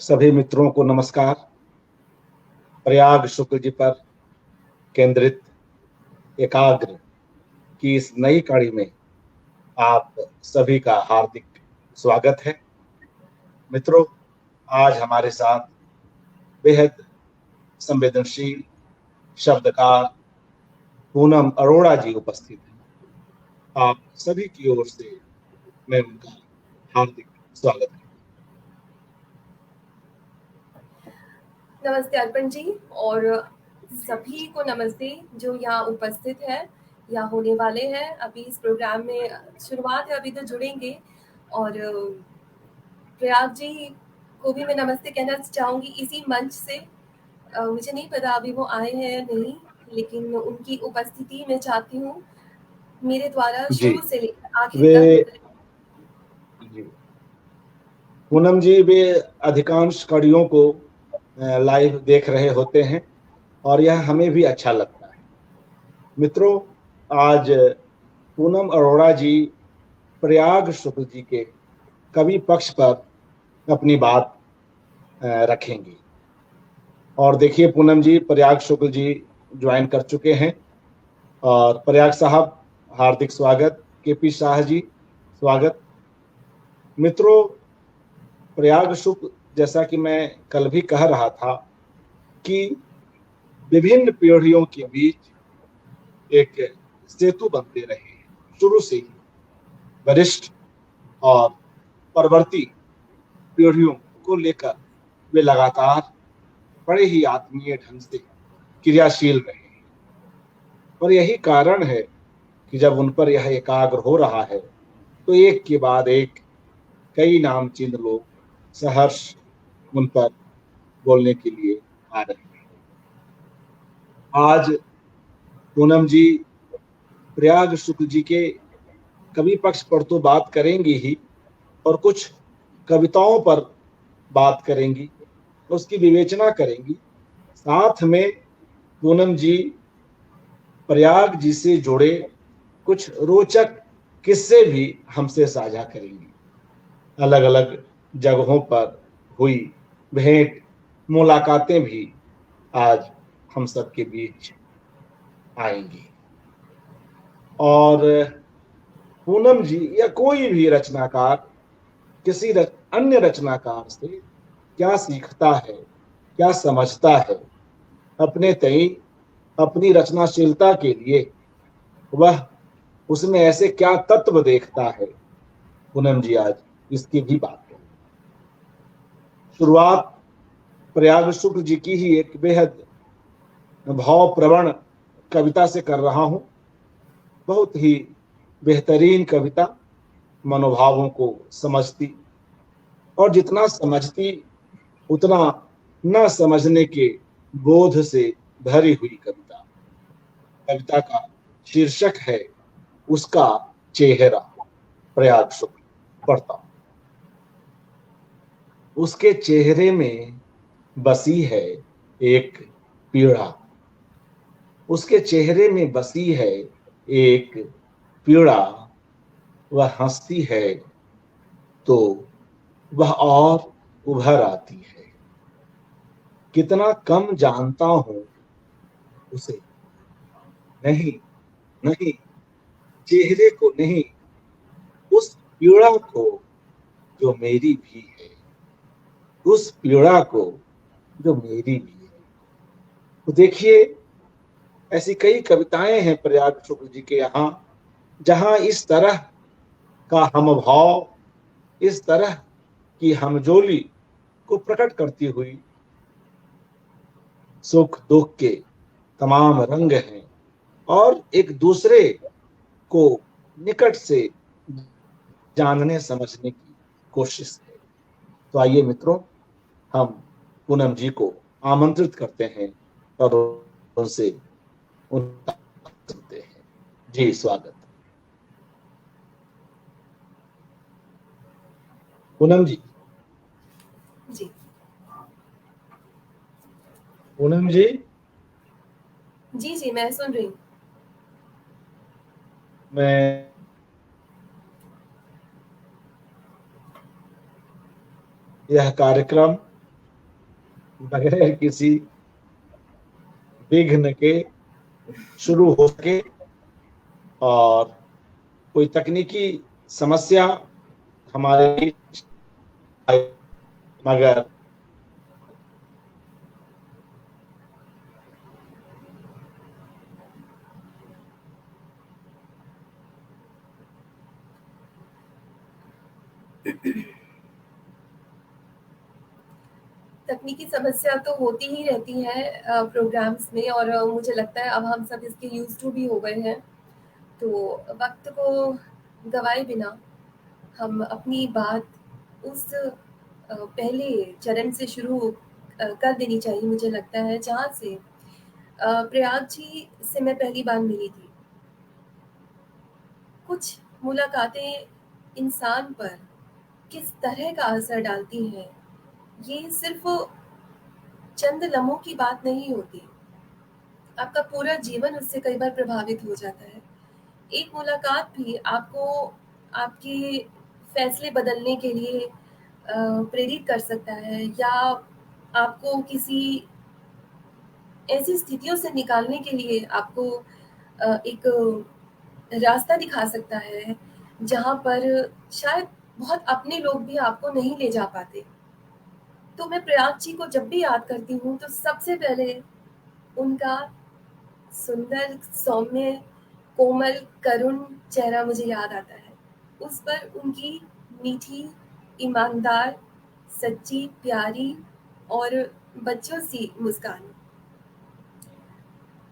सभी मित्रों को नमस्कार। प्रयाग शुक्ल जी पर केंद्रित एकाग्र की इस नई कड़ी में आप सभी का हार्दिक स्वागत है। मित्रों, आज हमारे साथ बेहद संवेदनशील शब्दकार पूनम अरोड़ा जी उपस्थित हैं। आप सभी की ओर से मैं उनका हार्दिक स्वागत करता नमस्ते अर्पण जी और सभी को नमस्ते जो यहाँ उपस्थित है या होने वाले हैं। अभी इस प्रोग्राम में शुरुआत है, अभी तो जुड़ेंगे। और प्रयाग जी को भी मैं नमस्ते कहना चाहूँगी इसी मंच से। मुझे नहीं पता अभी वो आए हैं या नहीं, लेकिन उनकी उपस्थिति मैं चाहती हूँ मेरे द्वारा हूं। जी, शुरू से लेकर आखिर वे तक। जी पूनम जी वे अधिकांश कड़ियों को लाइव देख रहे होते हैं और यह हमें भी अच्छा लगता है। मित्रों, आज पूनम अरोड़ा जी प्रयाग शुक्ल जी के कवि पक्ष पर अपनी बात रखेंगी। और देखिए, पूनम जी प्रयाग शुक्ल जी ज्वाइन कर चुके हैं। और प्रयाग साहब, हार्दिक स्वागत। केपी शाह जी, स्वागत। मित्रों, प्रयाग शुक्ल, जैसा कि मैं कल भी कह रहा था कि विभिन्न पीढ़ियों के बीच एक सेतु बनते रहे हैं शुरू से ही। वरिष्ठ और परवर्ती पीढ़ियों को लेकर वे लगातार बड़े ही आत्मीय ढंग से क्रियाशील रहे हैं। और यही कारण है कि जब उन पर यह एकाग्र हो रहा है तो एक के बाद एक कई नामचीन लोग सहर्ष उन पर बोलने के लिए आ रहे हैं। आज पूनम जी प्रयाग शुक्ल जी के कवि पक्ष पर तो बात करेंगी ही, और कुछ कविताओं पर बात करेंगी, उसकी विवेचना करेंगी। साथ में पूनम जी प्रयाग जी से जुड़े कुछ रोचक किस्से भी हमसे साझा करेंगी। अलग अलग जगहों पर हुई भेंट मुलाकातें भी आज हम सबके बीच आएंगी। और पूनम जी या कोई भी रचनाकार किसी अन्य रचनाकार से क्या सीखता है, क्या समझता है, अपने तई अपनी रचनाशीलता के लिए वह उसमें ऐसे क्या तत्व देखता है, पूनम जी आज इसकी भी बात करें। शुरुआत प्रयाग शुक्ल जी की ही एक बेहद भावप्रवण कविता से कर रहा हूं। बहुत ही बेहतरीन कविता, मनोभावों को समझती, और जितना समझती उतना न समझने के बोध से भरी हुई कविता। कविता का शीर्षक है उसका चेहरा। प्रयाग शुक्ल पढ़ता हूं। उसके चेहरे में बसी है एक पीड़ा। उसके चेहरे में बसी है एक पीड़ा। वह हंसती है तो वह और उभर आती है। कितना कम जानता हूं उसे। नहीं, नहीं, चेहरे को नहीं, उस पीड़ा को जो मेरी भी है। उस पीड़ा को जो मेरी भी है। तो देखिए, ऐसी कई कविताएं हैं प्रयाग शुक्ल जी के यहाँ, जहां इस तरह का हमभाव, इस तरह की हमजोली को प्रकट करती हुई सुख दुख के तमाम रंग हैं और एक दूसरे को निकट से जानने समझने की कोशिश है। तो आइए मित्रों, हम पूनम जी को आमंत्रित करते हैं और उनसे उनका सुनते हैं। जी, स्वागत। पूनम जी। जी पूनम जी, जी जी मैं सुन रही हूँ। मैं यह कार्यक्रम बगैर किसी विघ्न के शुरू हो सके, और कोई तकनीकी समस्या हमारे बीच आए, मगर तकनीकी समस्या तो होती ही रहती है प्रोग्राम्स में, और मुझे लगता है अब हम सब इसके यूज्ड टू भी हो गए हैं। तो वक्त को गवाए बिना हम अपनी बात उस पहले चरण से शुरू कर देनी चाहिए, मुझे लगता है, जहाँ से प्रयाग जी से मैं पहली बार मिली थी। कुछ मुलाकातें इंसान पर किस तरह का असर डालती हैं, ये सिर्फ चंद लम्हों की बात नहीं होती, आपका पूरा जीवन उससे कई बार प्रभावित हो जाता है। एक मुलाकात भी आपको आपके फैसले बदलने के लिए प्रेरित कर सकता है, या आपको किसी ऐसी स्थितियों से निकालने के लिए आपको एक रास्ता दिखा सकता है, जहाँ पर शायद बहुत अपने लोग भी आपको नहीं ले जा पाते। तो मैं प्रयाग जी को जब भी याद करती हूँ तो सबसे पहले उनका सुंदर, सौम्य, कोमल, करुण चेहरा मुझे याद आता है। उस पर उनकी मीठी, ईमानदार, सच्ची, प्यारी और बच्चों सी मुस्कान।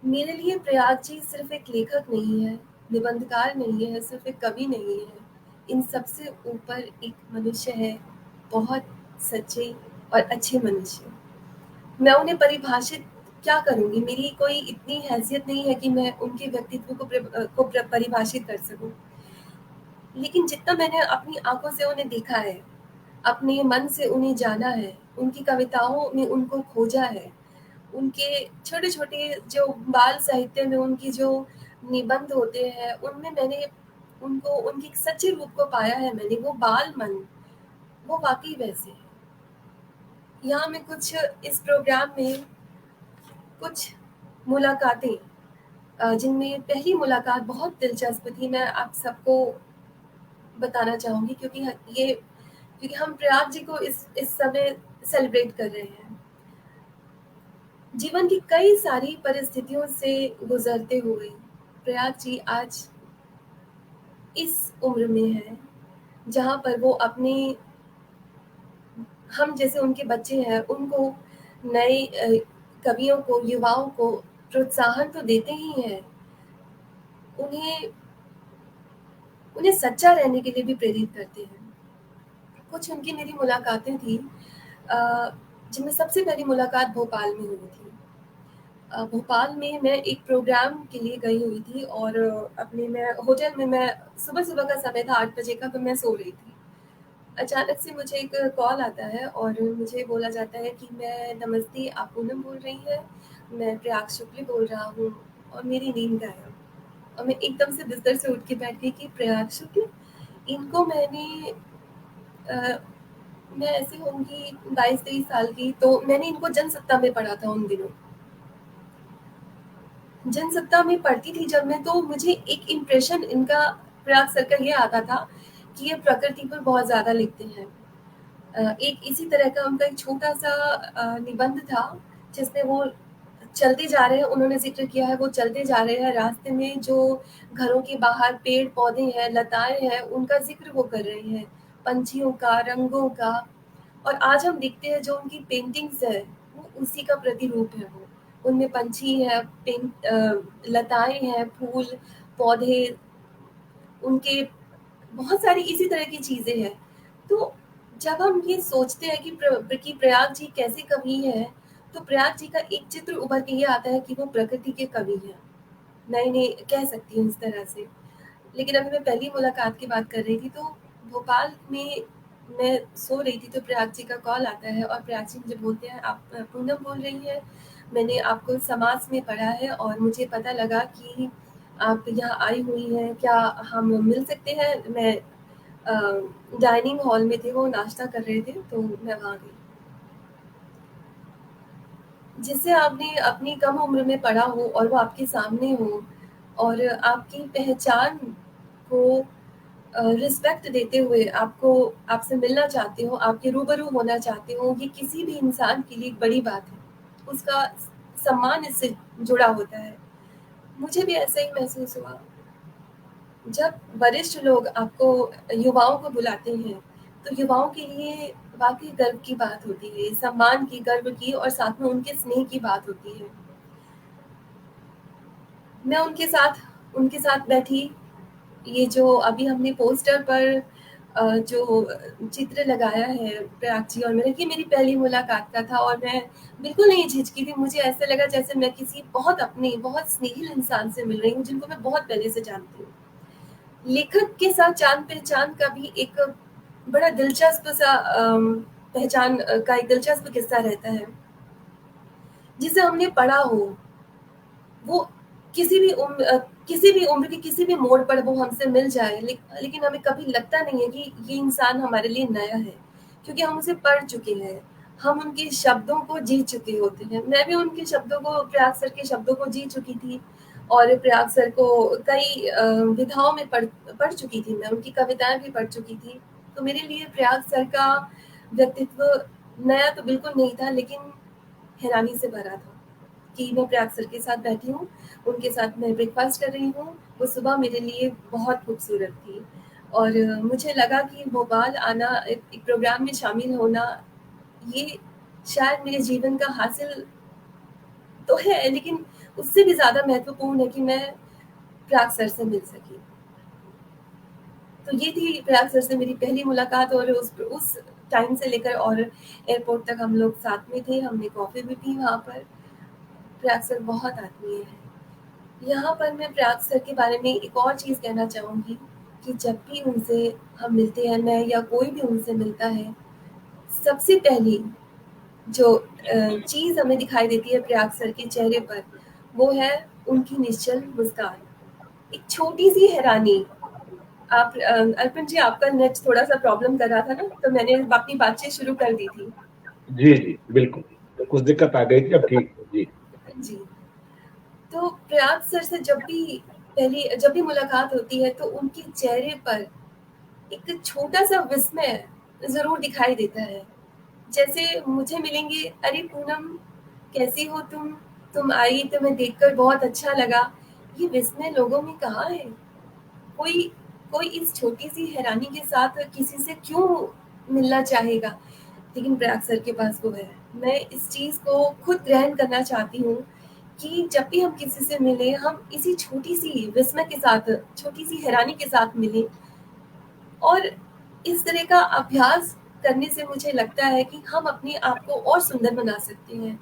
मेरे लिए प्रयाग जी सिर्फ एक लेखक नहीं है, निबंधकार नहीं है, सिर्फ एक कवि नहीं है। इन सबसे ऊपर एक मनुष्य है, बहुत सच्चे और अच्छे मनुष्य। मैं उन्हें परिभाषित क्या करूँगी? मेरी कोई इतनी हैसियत नहीं है कि मैं उनके व्यक्तित्व को परिभाषित कर सकूँ। लेकिन जितना मैंने अपनी आँखों से उन्हें देखा है, अपने मन से उन्हें जाना है, उनकी कविताओं में उनको खोजा है, उनके छोटे-छोटे जो बाल साहित्य में उनकी जो निबंध होते हैं, उनमें मैंने उनको उनके सच्चे रूप को पाया है मैंने, वो बाल मन, वो वाक़ई वैसे हैं। यहाँ मैं कुछ इस प्रोग्राम में कुछ मुलाकातें जिनमें पहली मुलाकात बहुत दिलचस्प थी, मैं आप सबको बताना चाहूँगी, क्योंकि हम प्रयाग जी को इस समय सेलिब्रेट कर रहे हैं। जीवन की कई सारी परिस्थितियों से गुजरते हुए प्रयाग जी आज इस उम्र में है, जहाँ पर वो अपने हम जैसे उनके बच्चे हैं, उनको नए कवियों को, युवाओं को प्रोत्साहन तो देते ही हैं, उन्हें उन्हें सच्चा रहने के लिए भी प्रेरित करते हैं। कुछ उनकी मेरी मुलाकातें थी, जिनमें सबसे पहली मुलाकात भोपाल में हुई थी। भोपाल में मैं एक प्रोग्राम के लिए गई हुई थी, और अपने मैं होटल में, मैं सुबह-सुबह का समय था 8 बजे का, तो मैं सो रही थी। अचानक से मुझे एक कॉल आता है और मुझे बोला जाता है कि मैं नमस्ते, आप पूनम बोल रही हैं? मैं प्रयाग शुक्ल बोल रहा हूँ, और मेरी नींद गायब। और मैं एकदम से बिस्तर से उठ के बैठ गई कि प्रयाग शुक्ल? इनको अ, मैं ऐसे होंगी 22-23 साल की, तो मैंने इनको जनसत्ता में पढ़ा था उन दिनों। जनसत्ता में पढ़ती थी जब मैं, तो मुझे एक इम्प्रेशन इनका, प्रयाग सर का, ये आता था कि ये प्रकृति पर बहुत ज़्यादा लिखते हैं। एक इसी तरह का उनका एक छोटा-सा निबंध था, जिसमें वो चलते जा रहे हैं, उन्होंने ज़िक्र किया है, वो चलते जा रहे हैं, रास्ते में जो घरों के बाहर पेड़-पौधे हैं, लताएँ हैं, उनका ज़िक्र वो कर रहे हैं, पंछियों का, रंगों का। और आज हम देखते हैं जो उनकी पेंटिंग्स है, वो उसी का प्रतिरूप है वो। उनमें पंछी है, लताएँ हैं, फूल, पौधे, उनके बहुत सारी इसी तरह की चीज़ें हैं। तो जब हम ये सोचते हैं कि प्रयाग जी कैसे कवि हैं, तो प्रयाग जी का एक चित्र उभर के ये आता है कि वो प्रकृति के कवि हैं। मैं इन्हें कह सकती हूँ इस तरह से। लेकिन अभी मैं पहली मुलाकात की बात कर रही थी, तो भोपाल में मैं सो रही थी, तो प्रयाग जी का कॉल आता है और प्रयाग जी मुझे बोलते हैं, आप पूनम बोल रही हैं? मैंने आपको समाज में पढ़ा है और मुझे पता लगा कि आप यहाँ आई हुई हैं, क्या हम मिल सकते हैं? मैं डाइनिंग हॉल में थे, वो नाश्ता कर रहे थे, तो मैं वहाँ गई। जिससे आपने अपनी कम उम्र में पढ़ा हो और वो आपके सामने हो और आपकी पहचान को रिस्पेक्ट देते हुए आपको आपसे मिलना चाहते हो, आपके रूबरू होना चाहते हो, ये किसी भी इंसान के लिए एक बड़ी बात है। उसका सम्मान इससे जुड़ा होता है। मुझे भी ऐसा ही महसूस हुआ। जब वरिष्ठ लोग आपको युवाओं को बुलाते हैं, तो युवाओं के लिए वाक़ई गर्व की बात होती है, सम्मान की, गर्व की और साथ में उनके स्नेह की बात होती है। मैं उनके साथ बैठी, ये जो अभी हमने पोस्टर पर जो चित्र लगाया है प्रयाग जी और मेरा, ये मेरी पहली मुलाकात का था और मैं बिल्कुल नहीं झिझकी थी। मुझे ऐसा लगा जैसे मैं किसी बहुत अपने, बहुत स्नेहिल इंसान से मिल रही हूँ, जिनको मैं बहुत पहले से जानती हूँ। लेखक के साथ जान-पहचान का भी एक बड़ा दिलचस्प सा पहचान का एक दिलचस्प किस्सा रहता है। जिसे हमने पढ़ा हो, वो किसी भी उम्र के किसी भी मोड़ पर वो हमसे मिल जाए, लेकिन हमें कभी लगता नहीं है कि ये इंसान हमारे लिए नया है, क्योंकि हम उसे पढ़ चुके हैं, हम उनके शब्दों को जी चुके होते हैं। मैं भी उनके शब्दों को, प्रयाग सर के शब्दों को जी चुकी थी और प्रयाग सर को कई विधाओं में पढ़ चुकी थी मैं, उनकी कविताएँ भी पढ़ चुकी थी। तो मेरे लिए प्रयाग सर का व्यक्तित्व नया तो बिल्कुल नहीं था, लेकिन हैरानी से भरा था कि मैं प्रयाग सर के साथ बैठी हूँ, उनके साथ मैं ब्रेकफ़ास्ट कर रही हूँ। वो सुबह मेरे लिए बहुत खूबसूरत थी और मुझे लगा कि भोपाल आना, एक प्रोग्राम में शामिल होना, ये शायद मेरे जीवन का हासिल तो है, लेकिन उससे भी ज़्यादा महत्वपूर्ण है कि मैं प्रयाग सर से मिल सकी। तो ये थी प्रयाग सर से मेरी पहली मुलाकात और उस टाइम से लेकर और एयरपोर्ट तक हम लोग साथ में थे, हमने कॉफ़ी भी पी वहाँ पर। प्रयाग सर बहुत आत्मीय हैं। यहाँ पर मैं प्रयाग सर के बारे में एक और चीज़ कहना चाहूँगी कि जब भी उनसे हम मिलते हैं, मैं या कोई भी उनसे मिलता है, सबसे पहली जो चीज़ हमें दिखाई देती है प्रयाग सर के चेहरे पर, वो है उनकी निश्चल मुस्कान। एक छोटी-सी हैरानी। आप अर्पण जी, आपका नेट थोड़ा-सा प्रॉब्लम कर रहा था ना, तो मैंने अपनी बातचीत शुरू कर दी थी। जी, जी, बिल्कुल। कुछ दिक्कत आ गई थी, अब ठीक है। जी। जी। तो प्रयाग सर से जब भी मुलाकात होती है, तो उनके चेहरे पर एक छोटा-सा विस्मय ज़रूर दिखाई देता है। जैसे मुझे मिलेंगे, "अरे पूनम, कैसी हो तुम? तुम आई, तुम्हें देखकर बहुत अच्छा लगा।" ये विस्मय लोगों में कहाँ है? कोई कोई इस छोटी-सी हैरानी के साथ किसी से क्यों मिलना चाहेगा? लेकिन प्रयाग सर के पास वो है। मैं इस चीज़ को खुद ग्रहण करना चाहती हूँ कि जब भी हम किसी से मिलें, हम इसी छोटी-सी विस्मय के साथ, छोटी-सी हैरानी के साथ मिलें और इस तरह का अभ्यास करने से मुझे लगता है कि हम अपने आप को और सुंदर बना सकते हैं।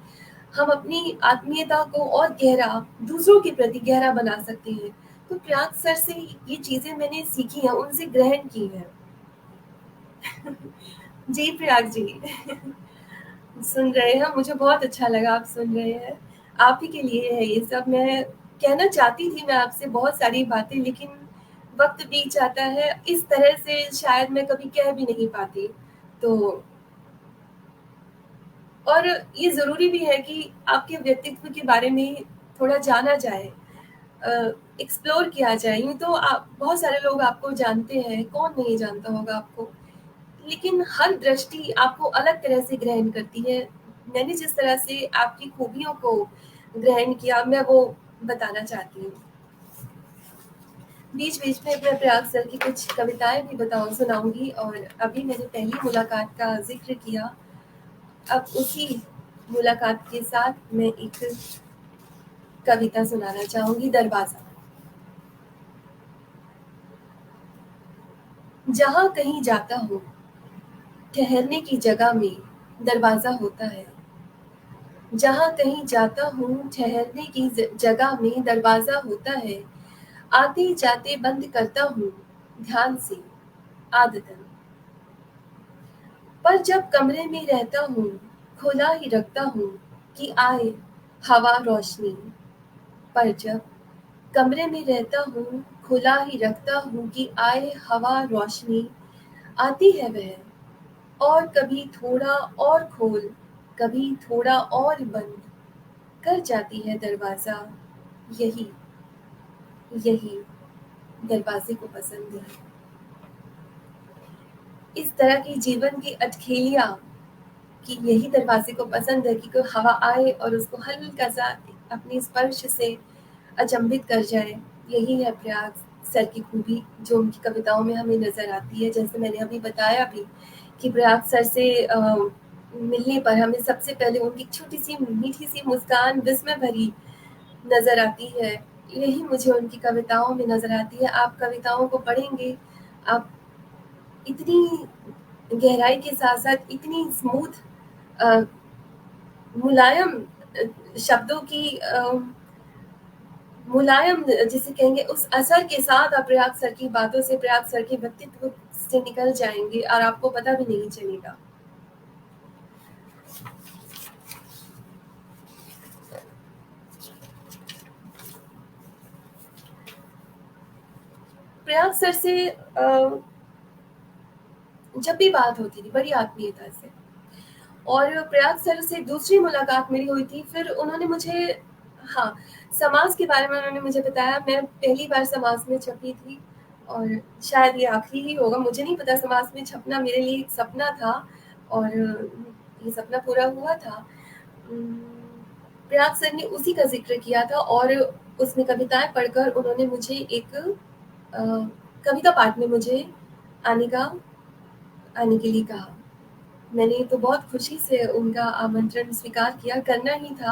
हम अपनी आत्मीयता को और गहरा, दूसरों के प्रति गहरा बना सकते हैं। तो प्रयाग सर से ये चीज़ें मैंने सीखी हैं, उनसे ग्रहण की हैं। जी, प्रयाग जी। सुन रहे हैं, मुझे बहुत अच्छा लगा आप सुन रहे हैं। आप ही के लिए है ये सब। मैं कहना चाहती थी मैं आपसे बहुत सारी बातें, लेकिन वक़्त बीत जाता है, इस तरह से शायद मैं कभी कह भी नहीं पाती। तो और ये ज़रूरी भी है कि आपके व्यक्तित्व के बारे में थोड़ा जाना जाए, एक्सप्लोर किया जाए। यूँ तो आप, बहुत सारे लोग आपको जानते हैं, कौन नहीं जानता होगा आपको। लेकिन हर दृष्टि आपको अलग तरह से ग्रहण करती है। मैंने जिस तरह से आपकी खूबियों को ग्रहण किया, मैं वो बताना चाहती हूँ। बीच-बीच में मैं प्रयाग सर की कुछ कविताएँ भी सुनाऊँगी और अभी मैंने पहली मुलाकात का ज़िक्र किया। अब उसी मुलाकात के साथ मैं एक कविता सुनाना चाहूँगी, दरवाज़ा। जहाँ कहीं जाता हूँ, ठहरने की जगह में दरवाज़ा होता है। जहाँ कहीं जाता हूँ, ठहरने की जगह में दरवाज़ा होता है। आते-जाते बंद करता हूँ, ध्यान से, आदतन। पर जब कमरे में रहता हूँ, खुला ही रखता हूँ कि आए हवा रोशनी। पर जब कमरे में रहता हूँ, खुला ही रखता हूँ कि आए हवा रोशनी। आती है वह और कभी थोड़ा और खोल, कभी थोड़ा और बंद। कर जाती है दरवाज़ा, यही यही दरवाज़े को पसंद है। इस तरह की जीवन की अटखेलियाँ कि यही दरवाज़े को पसंद है कि कोई हवा आए और उसको हल्का-सा अपने स्पर्श से अचंभित कर जाए। यही है प्रयाग सर की खूबी जो उनकी कविताओं में हमें नज़र आती है। जैसे मैंने अभी बताया भी कि प्रयाग सर से मिलने पर हमें सबसे पहले उनकी छोटी-सी मीठी-सी मुस्कान विस्मय भरी नज़र आती है। यही मुझे उनकी कविताओं में नज़र आती है। आप कविताओं को पढ़ेंगे, आप इतनी गहराई के साथ-साथ इतनी स्मूथ अ, मुलायम शब्दों की मुलायम जिसे कहेंगे उस असर के साथ आप प्रयाग सर की बातों से, प्रयाग सर के व्यक्तित्व से निकल जाएँगे और आपको पता भी नहीं चलेगा। प्रयाग सर से जब भी बात होती थी बड़ी आत्मीयता से, और प्रयाग सर से दूसरी मुलाकात मेरी हुई थी। फिर उन्होंने मुझे हाँ, समाज के बारे में उन्होंने मुझे बताया। मैं पहली बार समाज में छपी थी और शायद ये आखिरी ही होगा, मुझे नहीं पता। समाज में छपना मेरे लिए एक सपना था और ये सपना पूरा हुआ था। प्रयाग सर ने उसी का ज़िक्र किया था और उसमें कविताएँ पढ़कर उन्होंने मुझे एक कविता पाठ में मुझे आने के लिए कहा। मैंने तो बहुत खुशी से उनका आमंत्रण स्वीकार किया, करना ही था।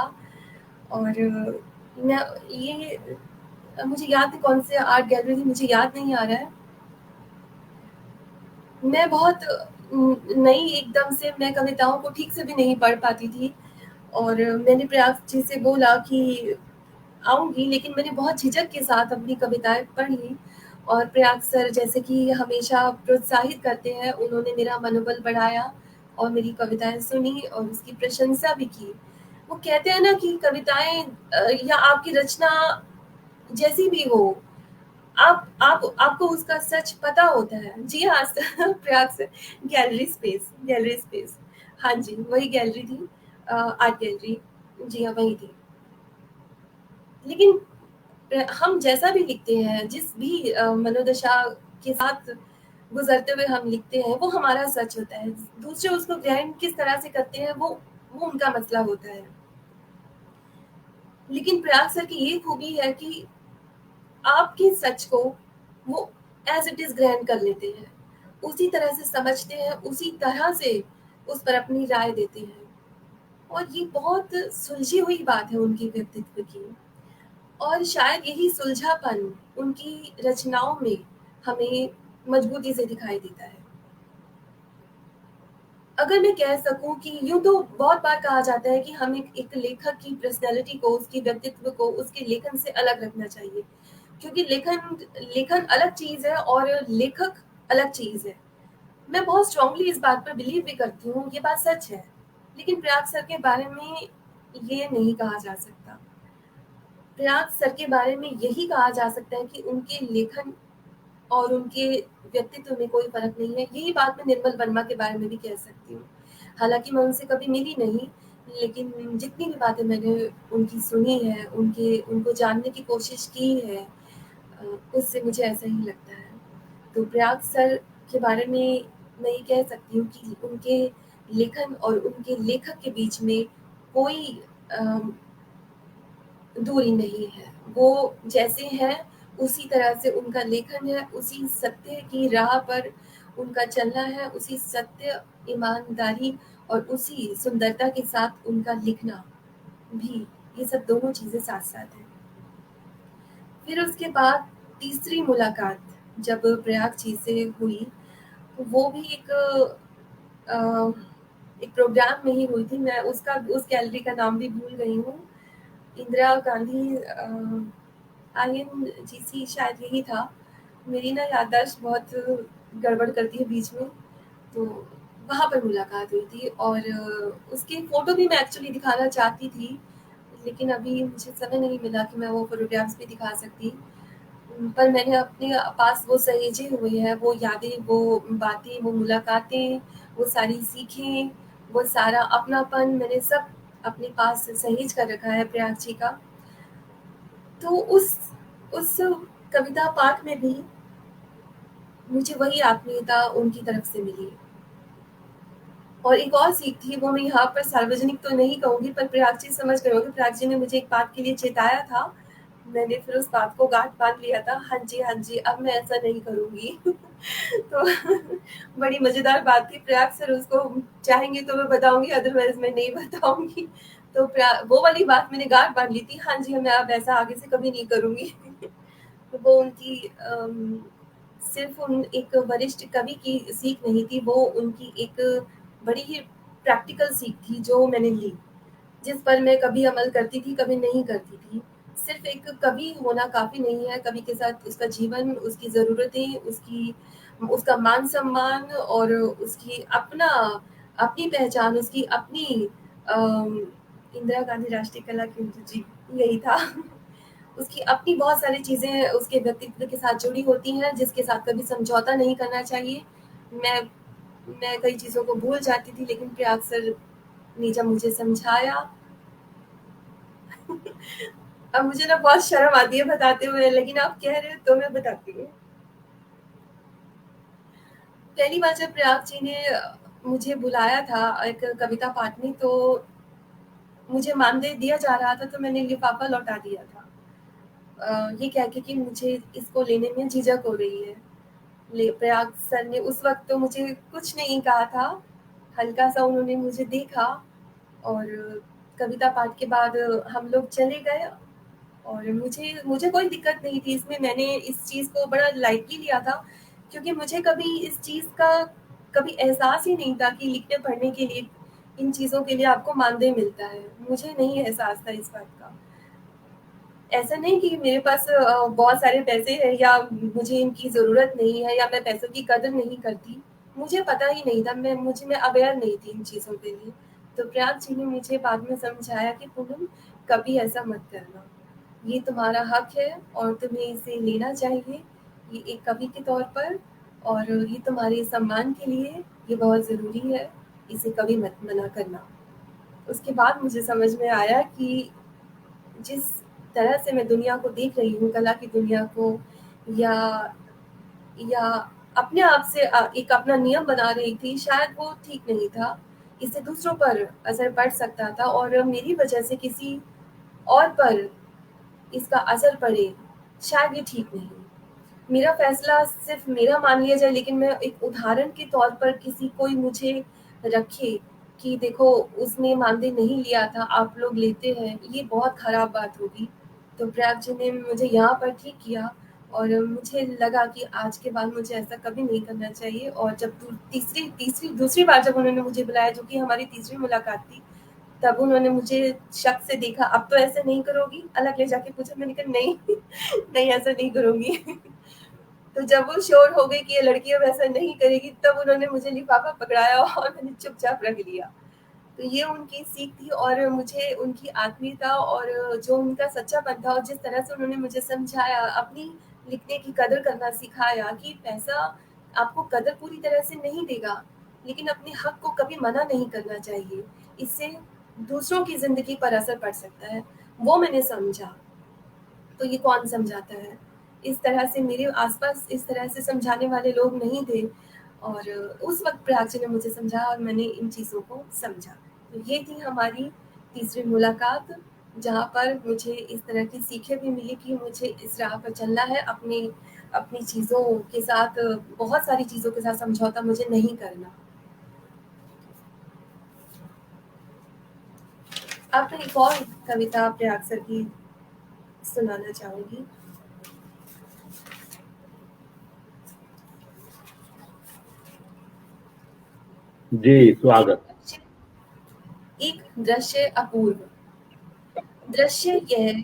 और मैं ये मुझे याद है कौन से आर्ट गैलरी थी, मुझे याद नहीं आ रहा है। मैं बहुत नई एकदम से, मैं कविताओं को ठीक से भी नहीं पढ़ पाती थी और मैंने प्रयाग जी से बोला कि आऊँगी, लेकिन मैंने बहुत झिझक के साथ अपनी कविताएँ पढ़ी और प्रयाग सर जैसे कि हमेशा प्रोत्साहित करते हैं, उन्होंने मेरा मनोबल बढ़ाया और मेरी कविताएँ सुनी और उसकी प्रशंसा भी की। वो कहते हैं ना कि कविताएँ या आपकी रचना जैसी भी हो, आपको उसका सच पता होता है। जी हाँ, प्रयाग सर गैलरी स्पेस। हाँ जी, वही गैलरी थी, आर्ट गैलरी। जी हाँ, वही थी। लेकिन हम जैसा भी लिखते हैं, जिस भी मनोदशा के साथ गुज़रते हुए हम लिखते हैं, वो हमारा सच होता है। दूसरे उसको ग्रहण किस तरह से करते हैं, वो उनका मसला होता है। लेकिन प्रयाग सर की ये खूबी है कि आपके सच को वो एज़ इट इज़ ग्रहण कर लेते हैं। उसी तरह से समझते हैं, उसी तरह से उस पर अपनी राय देते हैं। और ये बहुत सुलझी हुई बात है उनके व्यक्तित्व की। और शायद यही सुलझापन उनकी रचनाओं में हमें मजबूती से दिखाई देता है। अगर मैं कह सकूं कि यूं तो बहुत बार कहा जाता है कि हमें एक लेखक की पर्सनैलिटी को, उसके व्यक्तित्व को उसके लेखन से अलग रखना चाहिए, क्योंकि लेखन लेखन अलग चीज है और लेखक अलग चीज है। मैं बहुत स्ट्रांगली इस बात पर बिलीव भी करती हूँ, ये बात सच है। लेकिन प्रयाग सर के बारे में ये नहीं कहा जा सकता। प्रयाग सर के बारे में यही कहा जा सकता है कि उनके लेखन और उनके व्यक्तित्व में कोई फ़र्क नहीं है। यही बात मैं निर्मल वर्मा के बारे में भी कह सकती हूँ। हालाँकि मैं उनसे कभी मिली नहीं, लेकिन जितनी भी बातें मैंने उनकी सुनी है, उनको जानने की कोशिश की है, उससे मुझे ऐसा ही लगता है। तो प्रयाग सर के बारे में मैं ये कह सकती हूँ कि उनके लेखन और उनके लेखक के बीच में कोई अ, दूरी नहीं है। वो जैसे हैं, उसी तरह से उनका लेखन है, उसी सत्य की राह पर उनका चलना है, उसी सत्य, ईमानदारी और उसी सुंदरता के साथ उनका लिखना भी, ये सब दोनों चीज़ें साथ-साथ हैं। फिर उसके बाद तीसरी मुलाकात जब प्रयाग जी से हुई, तो वो भी अ, एक प्रोग्राम में ही हुई थी। मैं उस गैलरी का नाम भी भूल गई हूँ। इंदिरा गांधी आईएनजीसी शायद यही था। मेरी ना याददाश्त बहुत गड़बड़ करती है बीच में, तो वहाँ पर मुलाकात हुई थी और उसकी फ़ोटो भी मैं एक्चुअली दिखाना चाहती थी, लेकिन अभी मुझे समय नहीं मिला कि मैं वो फ़ोटोग्राफ्स भी दिखा सकती। पर मैंने अपने पास वो सहेजे हुए हैं, वो यादें, वो बातें, वो मुलाकातें, वो सारी सीखें, वो सारा अपनापन मैंने सब अपने पास सहेज कर रखा है प्रयाग जी का। तो उस कविता पाठ में भी मुझे वही आत्मीयता उनकी तरफ से मिली। और एक और सीख थी, वो मैं यहाँ पर सार्वजनिक तो नहीं कहूँगी, पर प्रयाग जी समझ गए होंगे। प्रयाग जी ने मुझे एक बात के लिए चेताया था, मैंने फिर उस बात को गांठ बांध लिया था। हाँ जी, हाँ जी, अब मैं ऐसा नहीं करूँगी। तो बड़ी मज़ेदार बात थी। प्रयाग सर उसको चाहेंगे तो मैं बताऊँगी, अदरवाइज़ मैं नहीं बताऊँगी। तो वो वाली बात मैंने गांठ बांध ली थी, हाँ जी, मैं अब ऐसा आगे से कभी नहीं करूँगी। तो वो उनकी सिर्फ़ उन एक वरिष्ठ कवि की सीख नहीं थी, वो उनकी एक बड़ी ही प्रैक्टिकल सीख थी जो मैंने ली, जिस पर मैं कभी अमल करती थी, कभी नहीं करती थी। सिर्फ़ एक कवि होना काफ़ी नहीं है, कवि के साथ उसका जीवन, उसकी ज़रूरतें, उसका मान-सम्मान और उसकी अपनी पहचान, उसकी अपनी अम, इंदिरा गांधी राष्ट्रीय कला केंद्र जी, यही था। उसकी अपनी बहुत सारी चीज़ें उसके व्यक्तित्व के साथ जुड़ी होती हैं, जिसके साथ कभी समझौता नहीं करना चाहिए। मैं मैं कई चीज़ों को भूल जाती थी, लेकिन प्रयाग सर ने जब मुझे समझाया। अब मुझे ना बहुत शर्म आती है बताते हुए, लेकिन आप कह रहे हो तो मैं बताती हूँ। पहली बार जब प्रयाग जी ने मुझे बुलाया था एक कविता पाठ में, तो मुझे मानदेय दिया जा रहा था, तो मैंने लिफाफा लौटा दिया था, ये कह के कि मुझे इसको लेने में झिझक हो रही है। प्रयाग सर ने उस वक्त तो मुझे कुछ नहीं कहा था, हल्का सा उन्होंने मुझे देखा, और कविता पाठ के बाद हम लोग चले गए। और मुझे कोई दिक्कत नहीं थी इसमें, मैंने इस चीज़ को बड़ा लाइटली लिया था, क्योंकि मुझे कभी इस चीज़ का कभी एहसास ही नहीं था कि लिखने पढ़ने के लिए, इन चीज़ों के लिए आपको मानदेय मिलता है। मुझे नहीं एहसास था इस बात का। ऐसा नहीं कि मेरे पास बहुत सारे पैसे हैं या मुझे इनकी ज़रूरत नहीं है या मैं पैसों की कदर नहीं करती। मुझे पता ही नहीं था, मैं अवेयर नहीं थी इन चीज़ों के लिए। तो प्रयाग जी ने मुझे बाद में समझाया कि पूनम, कभी ऐसा मत करना। ये तुम्हारा हक है और तुम्हें इसे लेना चाहिए, ये एक कवि के तौर पर, और ये तुम्हारे सम्मान के लिए ये बहुत ज़रूरी है, इसे कभी मत मना करना। उसके बाद मुझे समझ में आया कि जिस तरह से मैं दुनिया को देख रही हूँ, कला की दुनिया को, या या अपने आप से एक अपना नियम बना रही थी, शायद वो ठीक नहीं था। इससे दूसरों पर असर पड़ सकता था और मेरी वजह से किसी और पर इसका असर पड़े, शायद ये ठीक नहीं। मेरा फैसला सिर्फ मेरा मान लिया जाए, लेकिन मैं एक उदाहरण के तौर पर किसी कोई मुझे रखे कि देखो उसने मानदेय नहीं लिया था, आप लोग लेते हैं, ये बहुत खराब बात होगी। तो प्रयाग जी ने मुझे यहाँ पर ठीक किया, और मुझे लगा कि आज के बाद मुझे ऐसा कभी नहीं करना चाहिए। और जब दूसरी बार जब उन्होंने मुझे बुलाया, जो कि हमारी तीसरी मुलाकात थी, तब उन्होंने मुझे शक से देखा, अब तो ऐसे नहीं करोगी? अलग ले जाके पूछा, मैंने कहा नहीं, नहीं ऐसा नहीं करूँगी। तो जब वो श्योर हो गई कि ये लड़की अब ऐसा नहीं करेगी, तब उन्होंने मुझे लिफाफा पकड़ाया और मैंने चुपचाप रख लिया। तो ये उनकी सीख थी, और मुझे उनकी आत्मीयता और जो उनका सच्चापन था, और जिस तरह से उन्होंने मुझे समझाया, अपनी लिखने की कदर करना सिखाया कि पैसा आपको कदर पूरी तरह से नहीं देगा, लेकिन अपने हक को कभी मना नहीं करना चाहिए। इससे दूसरों की ज़िंदगी पर असर पड़ सकता है, वो मैंने समझा। तो ये कौन समझाता है? इस तरह से मेरे आस-पास इस तरह से समझाने वाले लोग नहीं थे, और उस वक़्त प्रयाग जी ने मुझे समझाया और मैंने इन चीज़ों को समझा। तो ये थी हमारी तीसरी मुलाकात, जहाँ पर मुझे इस तरह की सीखें भी मिली कि मुझे इस राह पर चलना है, अपनी अपनी चीज़ों के साथ, बहुत सारी चीज़ों के साथ समझौता मुझे नहीं करना। अब मैं एक और कविता प्रयाग सर की सुनाना चाहूँगी। जी, स्वागत। एक दृश्य अपूर्व। दृश्य यह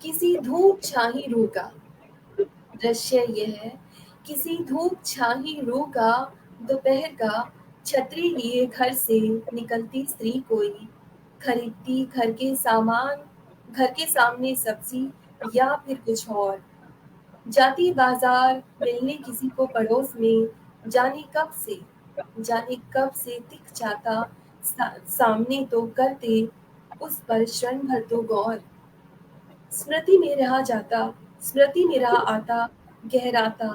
किसी धूप छाही रूह का, दृश्य यह किसी धूप छाही रूह का, दोपहर का, छतरी लिए घर से निकलती स्त्री कोई, खरीदती घर के सामने सब्जी या फिर कुछ और, जाती बाजार मिलने किसी को पड़ोस में, जाने कब से दिख जाता सामने तो करते उस पर क्षण भर तो गौर, स्मृति में रहा जाता, स्मृति में रहा आता, गहराता,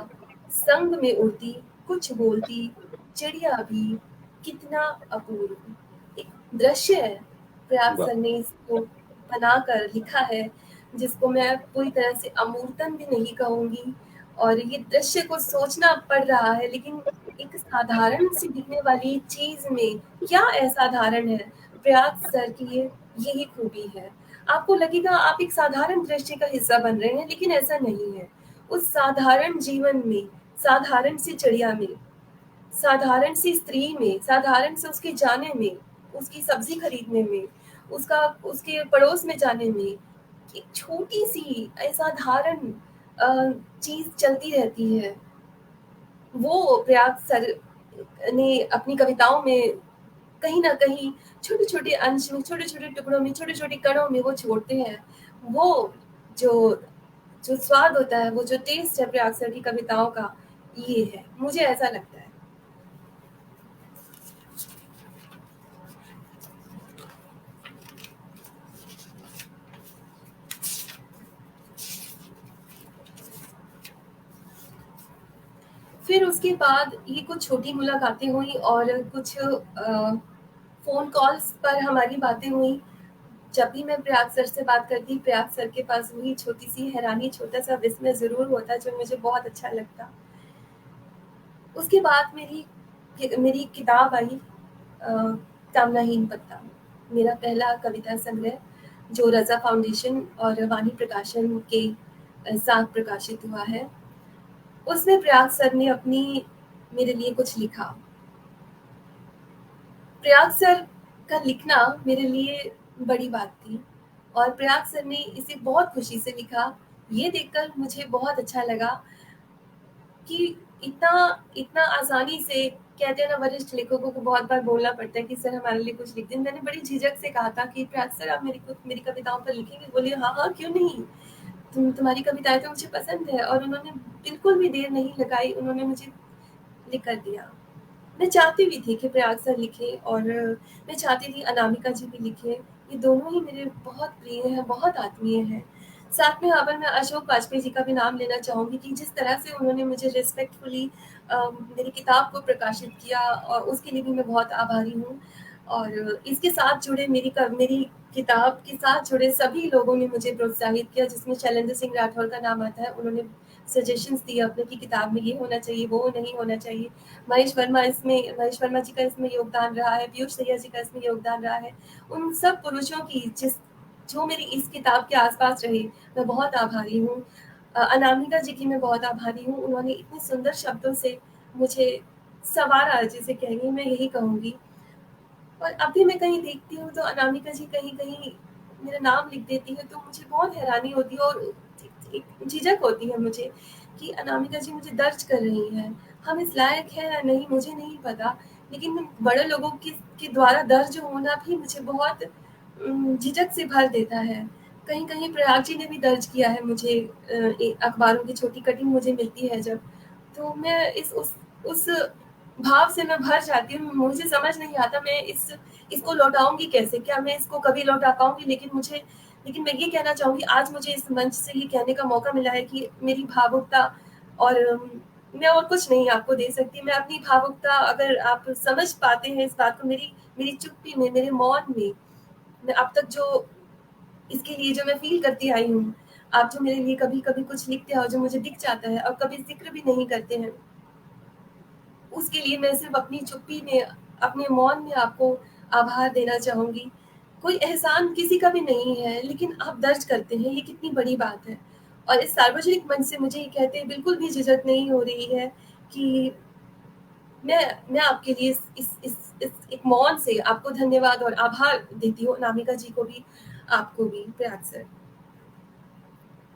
संग में उड़ती, कुछ बोलती, चिड़िया भी, कितना अपूर्व। एक दृश्य है, प्रयाग वाह। सर ने इसको बनाकर लिखा है, जिसको मैं पूरी तरह से अमूर्तन भी नहीं कहूँगी। और ये दृश्य को सोचना पड़ रहा है, लेकिन एक साधारण सी दिखने वाली चीज़ में क्या असाधारण है, प्रयाग सर की यही खूबी है। आपको लगेगा आप एक साधारण दृश्य का हिस्सा बन रहे हैं, लेकिन ऐसा नहीं है। उस साधारण जीवन में, साधारण सी चिड़िया में, साधारण सी स्त्री में, साधारण से उसके जाने में, उसकी सब्जी खरीदने में, उसका उसके पड़ोस में जाने में, एक छोटी सी असाधारण चीज चलती रहती है। वो प्रयाग सर ने अपनी कविताओं में कहीं ना कहीं छोटे छोटे अंश में, छोटे छोटे टुकड़ों में, छोटे छोटे कणों में वो छोड़ते हैं। वो जो जो स्वाद होता है, वो जो टेस्ट है प्रयाग सर की कविताओं का, ये है, मुझे ऐसा लगता है। फिर उसके बाद ये कुछ छोटी मुलाकातें हुई और कुछ फ़ोन कॉल्स पर हमारी बातें हुई। जब भी मैं प्रयाग सर से बात करती, प्रयाग सर के पास वही छोटी-सी हैरानी, छोटा-सा विस्मय ज़रूर होता, जो मुझे बहुत अच्छा लगता। उसके बाद मेरी किताब आई कामनाहीन पत्ता, मेरा पहला कविता संग्रह, जो रज़ा फाउंडेशन और वाणी प्रकाशन के साथ प्रकाशित हुआ है। उसमें प्रयाग सर ने मेरे लिए कुछ लिखा। प्रयाग सर का लिखना मेरे लिए बड़ी बात थी, और प्रयाग सर ने इसे बहुत खुशी से लिखा। ये देखकर मुझे बहुत अच्छा लगा कि इतना इतना आसानी से, कहते हैं ना, वरिष्ठ लेखकों को बहुत बार बोलना पड़ता है कि सर हमारे लिए कुछ लिख दें। मैंने बड़ी झिझक से कहा था कि प्रयाग सर आप मेरी कविताओं पर लिखेंगे? बोले हाँ हाँ, क्यों नहीं, तुम्हारी कविताएं तो मुझे पसंद है। और उन्होंने बिल्कुल भी देर नहीं लगाई, उन्होंने मुझे लिख कर दिया। मैं चाहती भी थी कि प्रयाग सर लिखे, और मैं चाहती थी अनामिका जी भी लिखे। ये दोनों ही मेरे बहुत प्रिय हैं, बहुत आत्मीय हैं। साथ में अगर मैं अशोक वाजपेयी जी का भी नाम लेना चाहूँगी कि जिस तरह से उन्होंने मुझे रिस्पेक्टफुली मेरी किताब को प्रकाशित किया, और उसके लिए भी मैं बहुत आभारी हूँ। और इसके साथ जुड़े मेरी किताब के साथ जुड़े सभी लोगों ने मुझे प्रोत्साहित किया, जिसमें शैलेंद्र सिंह राठौर का नाम आता है। उन्होंने सजेशंस दिए अपने कि किताब में ये होना चाहिए, वो नहीं होना चाहिए। महेश वर्मा जी का इसमें योगदान रहा है, पीयूष दहिया जी का इसमें योगदान रहा है। उन सब पुरुषों की जो मेरी इस किताब के आसपास रहे, मैं बहुत आभारी हूँ। अनामिका जी की मैं बहुत आभारी हूँ, उन्होंने इतने सुंदर शब्दों से मुझे संवारा, जिसे कहेंगे, मैं यही कहूँगी। और अभी मैं कहीं देखती हूँ तो अनामिका जी कहीं-कहीं मेरा नाम लिख देती है, तो मुझे बहुत हैरानी होती है, और एक झिझक होती है मुझे कि अनामिका जी मुझे दर्ज कर रही हैं। हम इस लायक हैं या नहीं, मुझे नहीं पता, लेकिन बड़े लोगों के द्वारा दर्ज होना भी मुझे बहुत झिझक से भर देता है। कहीं-कहीं प्रयाग जी ने भी दर्ज किया है मुझे, अखबारों की छोटी कटिंग मुझे मिलती है जब, तो मैं उस भाव से मैं भर जाती हूँ। मुझे समझ नहीं आता मैं इसको लौटाऊँगी कैसे? क्या मैं इसको कभी लौटा पाऊँगी? लेकिन मैं ये कहना चाहूँगी, आज मुझे इस मंच से ये कहने का मौका मिला है कि मेरी भावुकता, और मैं और कुछ नहीं आपको दे सकती। मैं अपनी भावुकता, अगर आप समझ पाते हैं इस बात को, मेरी मेरी चुप्पी में, मेरे मौन में, मैं अब तक जो इसके लिए जो मैं फ़ील करती आई हूँ, आप जो मेरे लिए कभी-कभी कुछ लिखते हो, जो मुझे दिख जाता है और कभी ज़िक्र भी नहीं करते हैं, उसके लिए मैं सिर्फ़ अपनी चुप्पी में, अपने मौन में आपको आभार देना चाहूँगी। कोई एहसान किसी का भी नहीं है, लेकिन आप दर्ज करते हैं, ये कितनी बड़ी बात है। और इस सार्वजनिक मंच से मुझे ये कहते बिल्कुल भी झिझक नहीं हो रही है कि मैं आपके लिए इस एक मौन से आपको धन्यवाद और आभार देती हूँ, अनामिका जी को भी, आपको भी, प्रयाग सर।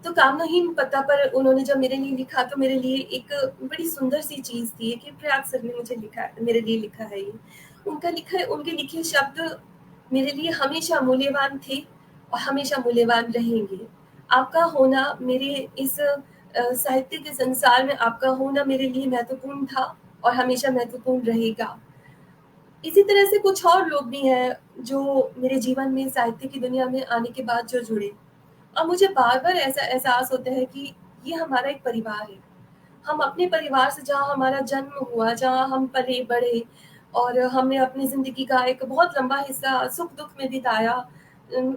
तो कामनाहीन पता पर उन्होंने जब मेरे लिए लिखा, तो मेरे लिए एक बड़ी सुंदर सी चीज़ थी कि प्रयाग सर ने मुझे मेरे लिए लिखा है ये। उनके लिखे शब्द मेरे लिए हमेशा मूल्यवान थे और हमेशा मूल्यवान रहेंगे। आपका होना मेरे इस साहित्य के संसार में, आपका होना मेरे लिए महत्वपूर्ण था और हमेशा महत्वपूर्ण रहेगा। इसी तरह से कुछ और लोग भी हैं जो मेरे जीवन में साहित्य की दुनिया में आने के बाद जो जुड़े, और मुझे बार-बार ऐसा एहसास होता है कि ये हमारा एक परिवार है। हम अपने परिवार से, जहाँ हमारा जन्म हुआ, जहाँ हम पले-बढ़े और हमने अपनी ज़िंदगी का एक बहुत लंबा हिस्सा सुख-दुख में बिताया,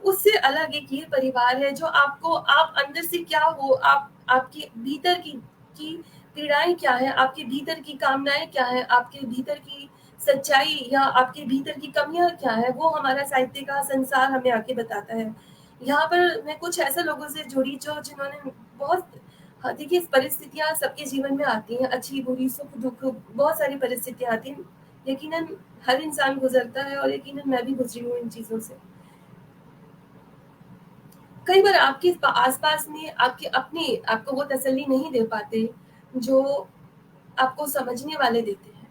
उससे अलग एक ये परिवार है जो आपको, आप अंदर से क्या हो, आप आपके भीतर की पीड़ाएँ क्या हैं, आपके भीतर की कामनाएँ क्या हैं, आपके भीतर की सच्चाई या आपके भीतर की कमियाँ क्या हैं, वो हमारा साहित्य का संसार हमें आके बताता है। यहाँ पर मैं कुछ ऐसे लोगों से जुड़ी जो जिन्होंने बहुत, हाँ, देखिए परिस्थितियाँ सबके जीवन में आती हैं, अच्छी, बुरी, सुख-दुःख, बहुत सारी परिस्थितियाँ आती हैं। यकीनन हर इंसान गुज़रता है और यकीनन मैं भी गुज़री हूँ इन चीज़ों से। कई बार आपके आस-पास में आपके अपने आपको वो तसल्ली नहीं दे पाते, जो आपको समझने वाले देते हैं।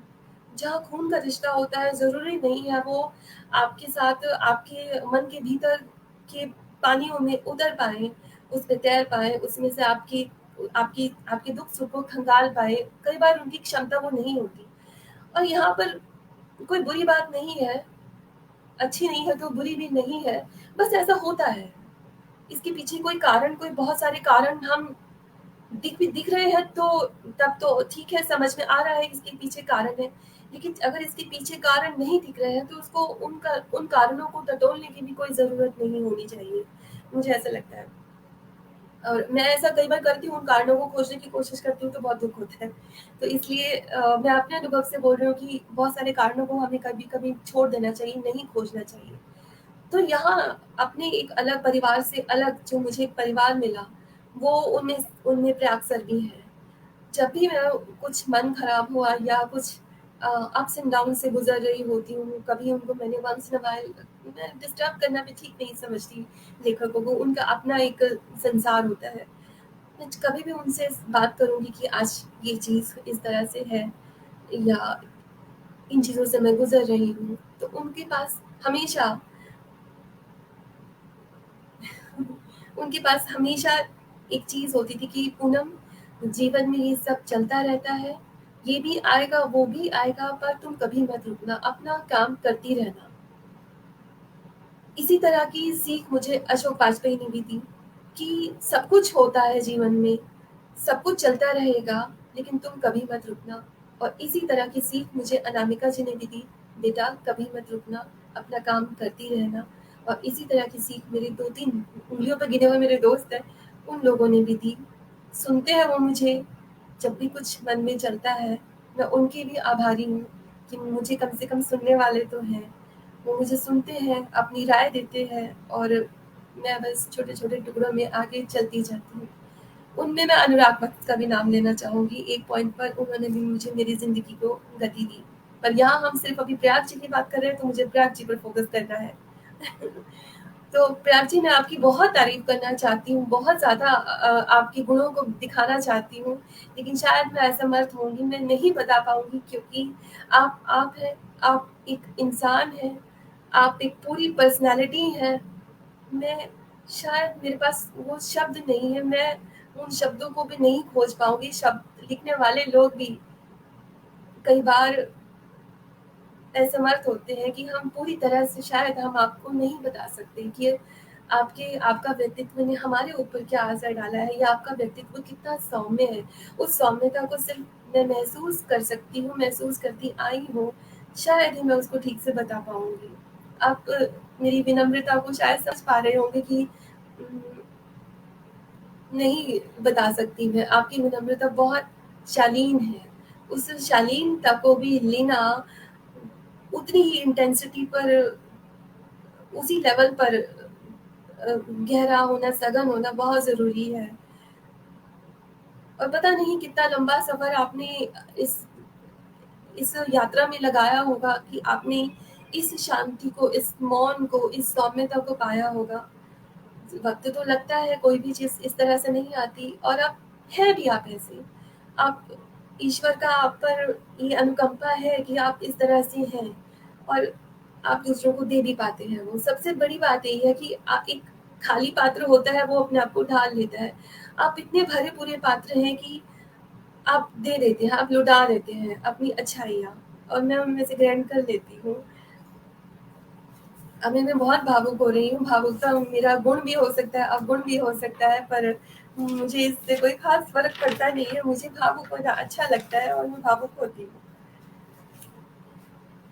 जहाँ खून का रिश्ता होता है, ज़रूरी नहीं है वो आपके साथ आपके मन के भीतर के पानियों में उतर पाएँ, उसमें तैर पाएँ, उसमें से आपकी आपकी आपके दुःख-सुख को खंगाल पाएँ। कई बार उनकी क्षमता वो नहीं होती। और यहाँ पर कोई बुरी बात नहीं है, अच्छी नहीं है तो बुरी भी नहीं है, बस ऐसा होता है। इसके पीछे कोई कारण, कोई बहुत सारे कारण हम दिख रहे हैं तो तब तो ठीक है, समझ में आ रहा है इसके पीछे कारण है। लेकिन अगर इसके पीछे कारण नहीं दिख रहे हैं तो उसको उन कारणों को टटोलने की भी कोई ज़रूरत नहीं होनी चाहिए, मुझे ऐसा लगता है। और मैं ऐसा कई बार करती हूँ, उन कारणों को खोजने की कोशिश करती हूँ तो बहुत दुःख होता है। तो इसलिए मैं अपने अनुभव से बोल रही हूँ कि बहुत सारे कारणों को हमें कभी-कभी छोड़ देना चाहिए, नहीं खोजना चाहिए। तो यहाँ अपने एक अलग परिवार से अलग जो मुझे एक परिवार मिला, वो उनमें उनमें प्रयाग सर भी हैं। जब भी मैं कुछ मन खराब हुआ या कुछ अप्स एंड डाउन से गुज़र रही होती हूँ, कभी उनको मैंने वन्स इन अ व्हाइल, मैं डिस्टर्ब करना भी ठीक नहीं समझती लेखकों को, उनका अपना एक संसार होता है। मैं कभी भी उनसे बात करूँगी कि आज ये चीज़ इस तरह से है या इन चीज़ों से मैं गुज़र रही हूँ, तो उनके पास हमेशा उनके पास हमेशा एक चीज़ होती थी कि पूनम, जीवन में ये सब चलता रहता है, ये भी आएगा, वो भी आएगा, पर तुम कभी मत रुकना, अपना काम करती रहना। इसी तरह की सीख मुझे अशोक वाजपेयी ने भी दी कि सब कुछ होता है जीवन में, सब कुछ चलता रहेगा, लेकिन तुम कभी मत रुकना। और इसी तरह की सीख मुझे अनामिका जी ने भी दी, बेटा कभी मत रुकना, अपना काम करती रहना। और इसी तरह की सीख मेरे 2-3 उँगलियों पे गिने हुए मेरे दोस्त हैं, उन लोगों ने भी दी। सुनते हैं वो मुझे, जब भी कुछ मन में चलता है, मैं उनकी भी आभारी हूँ कि मुझे कम से कम सुनने वाले तो हैं। वो मुझे सुनते हैं, अपनी राय देते हैं और मैं बस छोटे-छोटे टुकड़ों में आगे चलती जाती हूँ। उनमें मैं अनुराग भक्त का भी नाम लेना चाहूँगी। एक पॉइंट पर उन्होंने भी मुझे मेरी ज़िंदगी को गति दी। पर यहाँ हम सिर्फ़ अभी प्रयाग जी की बात कर रहे हैं, तो मुझे प्रयाग जी पर फ़ोकस करना है। तो प्रयाग जी, मैं आपकी बहुत तारीफ़ करना चाहती हूँ, बहुत ज़्यादा आपके गुणों को दिखाना चाहती हूँ, लेकिन शायद मैं असमर्थ होंगी, मैं नहीं बता पाऊँगी क्योंकि आप हैं, आप एक इंसान हैं, आप एक पूरी पर्सनैलिटी हैं। मैं शायद मेरे पास वो शब्द नहीं है, मैं उन शब्दों को भी नहीं खोज पाऊँगी, शब्द लिखने वाले लोग भी कई बार असमर्थ होते हैं कि हम पूरी तरह से शायद हम आपको नहीं बता सकते कि आपका व्यक्तित्व ने हमारे ऊपर क्या असर डाला है या आपका व्यक्तित्व कितना सौम्य है। उस सौम्यता को सिर्फ़ मैं महसूस कर सकती हूँ, महसूस करती आई हूँ, शायद ही मैं उसको ठीक से बता पाऊँगी। आप मेरी विनम्रता को शायद समझ पा रहे होंगे कि उम, नहीं बता सकती मैं, आपकी विनम्रता बहुत शालीन है। उस शालीनता को भी लेना उतनी ही इंटेंसिटी पर, उसी लेवल पर गहरा होना, सघन होना बहुत ज़रूरी है। और पता नहीं कितना लंबा सफ़र आपने इस इस यात्रा में लगाया होगा कि आपने इस शांति को, इस मौन को, इस सौम्यता को पाया होगा। वक़्त तो लगता है, कोई भी चीज़ इस तरह से नहीं आती और आप हैं भी आप ऐसे। आप, ईश्वर का आप पर ये अनुकंपा है कि आप इस तरह से हैं और आप दूसरों को दे भी पाते हैं वो। सबसे बड़ी बात यही है कि एक खाली पात्र होता है, वो अपने आप को ढाल लेता है। आप इतने भरे-पूरे पात्र हैं कि आप दे देते हैं, आप लुटा देते हैं अपनी अच्छाइयाँ और मैं उनमें से ग्रहण कर लेती हूँ। अभी मैं बहुत भावुक हो रही हूँ। भावुकता मेरा गुण भी हो सकता है, अवगुण भी हो सकता है, पर मुझे इससे कोई खास फ़र्क पड़ता नहीं है। मुझे भावुक होना अच्छा लगता है और मैं भावुक होती हूँ।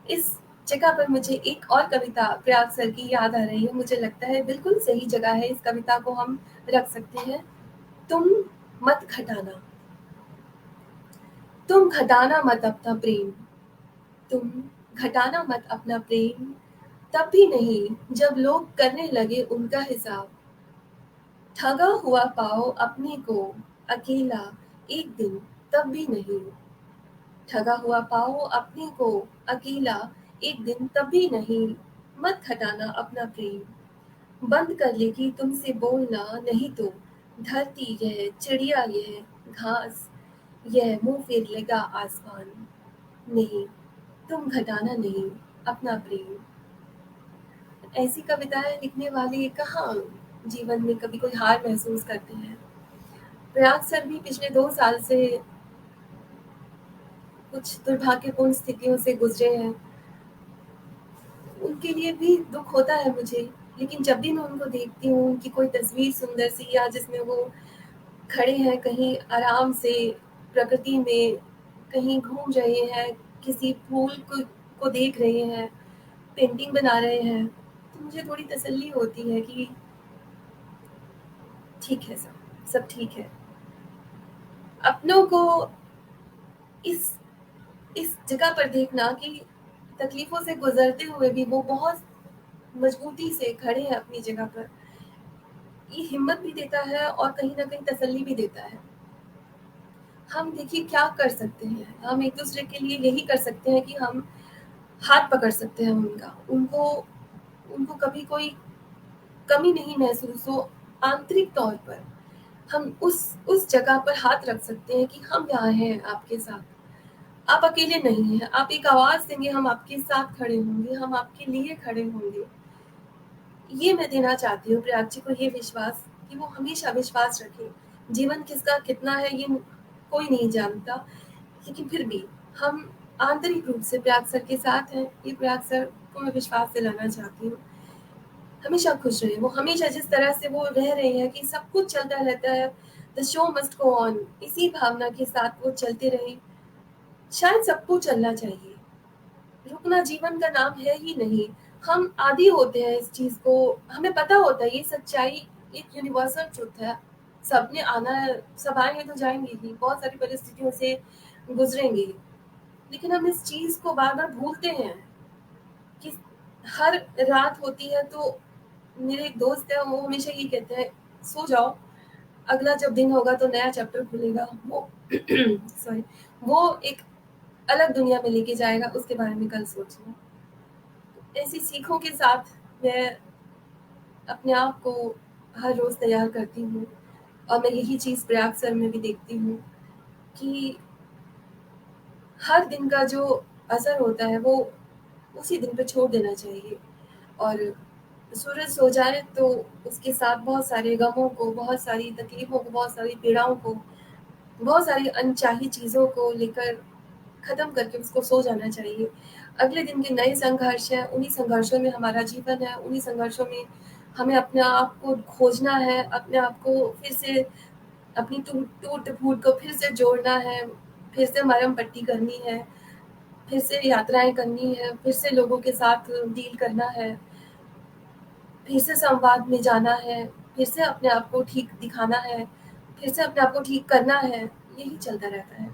इस जगह पर मुझे एक और कविता प्रयाग सर की याद आ रही है। मुझे लगता है बिल्कुल सही जगह है, इस कविता को हम रख सकते हैं। तुम मत घटाना, तुम घटाना मत अपना प्रेम, तुम घटाना मत अपना प्रेम, तब भी नहीं जब लोग करने लगे उनका हिसाब। ठगा हुआ पाओ अपने को अकेला एक दिन, तब भी नहीं। ठगा हुआ पाओ अपने को अकेला एक दिन, तब भी नहीं। मत घटाना अपना प्रेम, बंद कर लेगी तुमसे बोलना, नहीं तो धरती यह, चिड़िया यह, घास यह मुंह फेर लेगा आसमान। नहीं, तुम घटाना नहीं अपना प्रेम। ऐसी कविताएं लिखने वाले कहाँ जीवन में कभी कोई हार महसूस करते हैं। प्रयाग सर भी पिछले 2 साल से कुछ दुर्भाग्यपूर्ण स्थितियों से गुजरे हैं। उनके लिए भी दुख होता है मुझे, लेकिन जब भी मैं उनको देखती हूँ, उनकी कोई तस्वीर सुंदर सी या जिसमें वो खड़े हैं कहीं आराम से प्रकृति में, कहीं घूम रहे हैं, किसी फूल को देख रहे हैं, पेंटिंग बना रहे हैं, तो मुझे थोड़ी तसल्ली होती है कि ठीक है, सब ठीक है। अपनों को इस इस जगह पर देखना कि तकलीफों से गुजरते हुए भी वो बहुत मजबूती से खड़े हैं अपनी जगह पर, ये हिम्मत भी देता है और कहीं ना कहीं तसल्ली भी देता है। हम देखिए क्या कर सकते हैं, हम एक दूसरे के लिए यही कर सकते हैं कि हम हाथ पकड़ सकते हैं उनका, उनको उनको कभी कोई कमी नहीं महसूस हो। आंतरिक तौर पर हम उस जगह पर हाथ रख सकते हैं कि हम यहाँ हैं आपके साथ, आप अकेले नहीं हैं। आप एक आवाज देंगे, हम आपके साथ खड़े होंगे, हम आपके लिए खड़े होंगे। ये मैं देना चाहती हूँ प्रयाग जी को, ये विश्वास कि वो हमेशा विश्वास रखें। जीवन किसका कितना है ये कोई नहीं जानता, लेकिन फिर भी हम आंतरिक रूप से प्रयाग सर के साथ हैं। ये प्रयाग सर को मैं विश्वास दिलाना चाहती हूँ। हमेशा खुश रहे वो, हमेशा जिस तरह से वो रह रहे हैं कि सब कुछ चलता रहता है, the show must go on, इसी भावना के साथ वो चलते रहे। शायद सबको चलना चाहिए, रुकना जीवन का नाम है ही नहीं। हम आदी होते हैं इस चीज को, हमें पता होता है ये सच्चाई एक यूनिवर्सल ट्रुथ है, सबने आना है, सब आएंगे तो जाएंगे ही, बहुत सारी परिस्थितियों से गुजरेंगे, लेकिन हम इस चीज को बार बार भूलते हैं कि हर रात होती है तो मेरे एक दोस्त है वो हमेशा ये कहते हैं, सो जाओ, अगला जब दिन होगा तो नया चैप्टर खुलेगा, वो सॉरी, वो एक अलग दुनिया में लेके जाएगा, उसके बारे में कल सोचना। ऐसी सीखों के साथ मैं अपने आप को हर रोज तैयार करती हूँ, और मैं यही चीज प्रयाग सर में भी देखती हूँ कि हर दिन का जो असर होता है वो उसी दिन पे छोड़ देना चाहिए, और सूरज सो जाए तो उसके साथ बहुत सारे गमों को, बहुत सारी तकलीफों को, बहुत सारी पीड़ाओं को, बहुत सारी अनचाही चीज़ों को लेकर ख़त्म करके उसको सो जाना चाहिए। अगले दिन के नए संघर्ष हैं, उन्हीं संघर्षों में हमारा जीवन है, उन्हीं संघर्षों में हमें अपने आप को खोजना है, अपने आप को फिर से अपनी टूट-फूट को फिर से जोड़ना है, फिर से मरहम पट्टी करनी है, फिर से यात्राएँ करनी है, फिर से लोगों के साथ डील करना है, फिर से संवाद में जाना है, फिर से अपने आप को ठीक दिखाना है, फिर से अपने आप को ठीक करना है, यही चलता रहता है।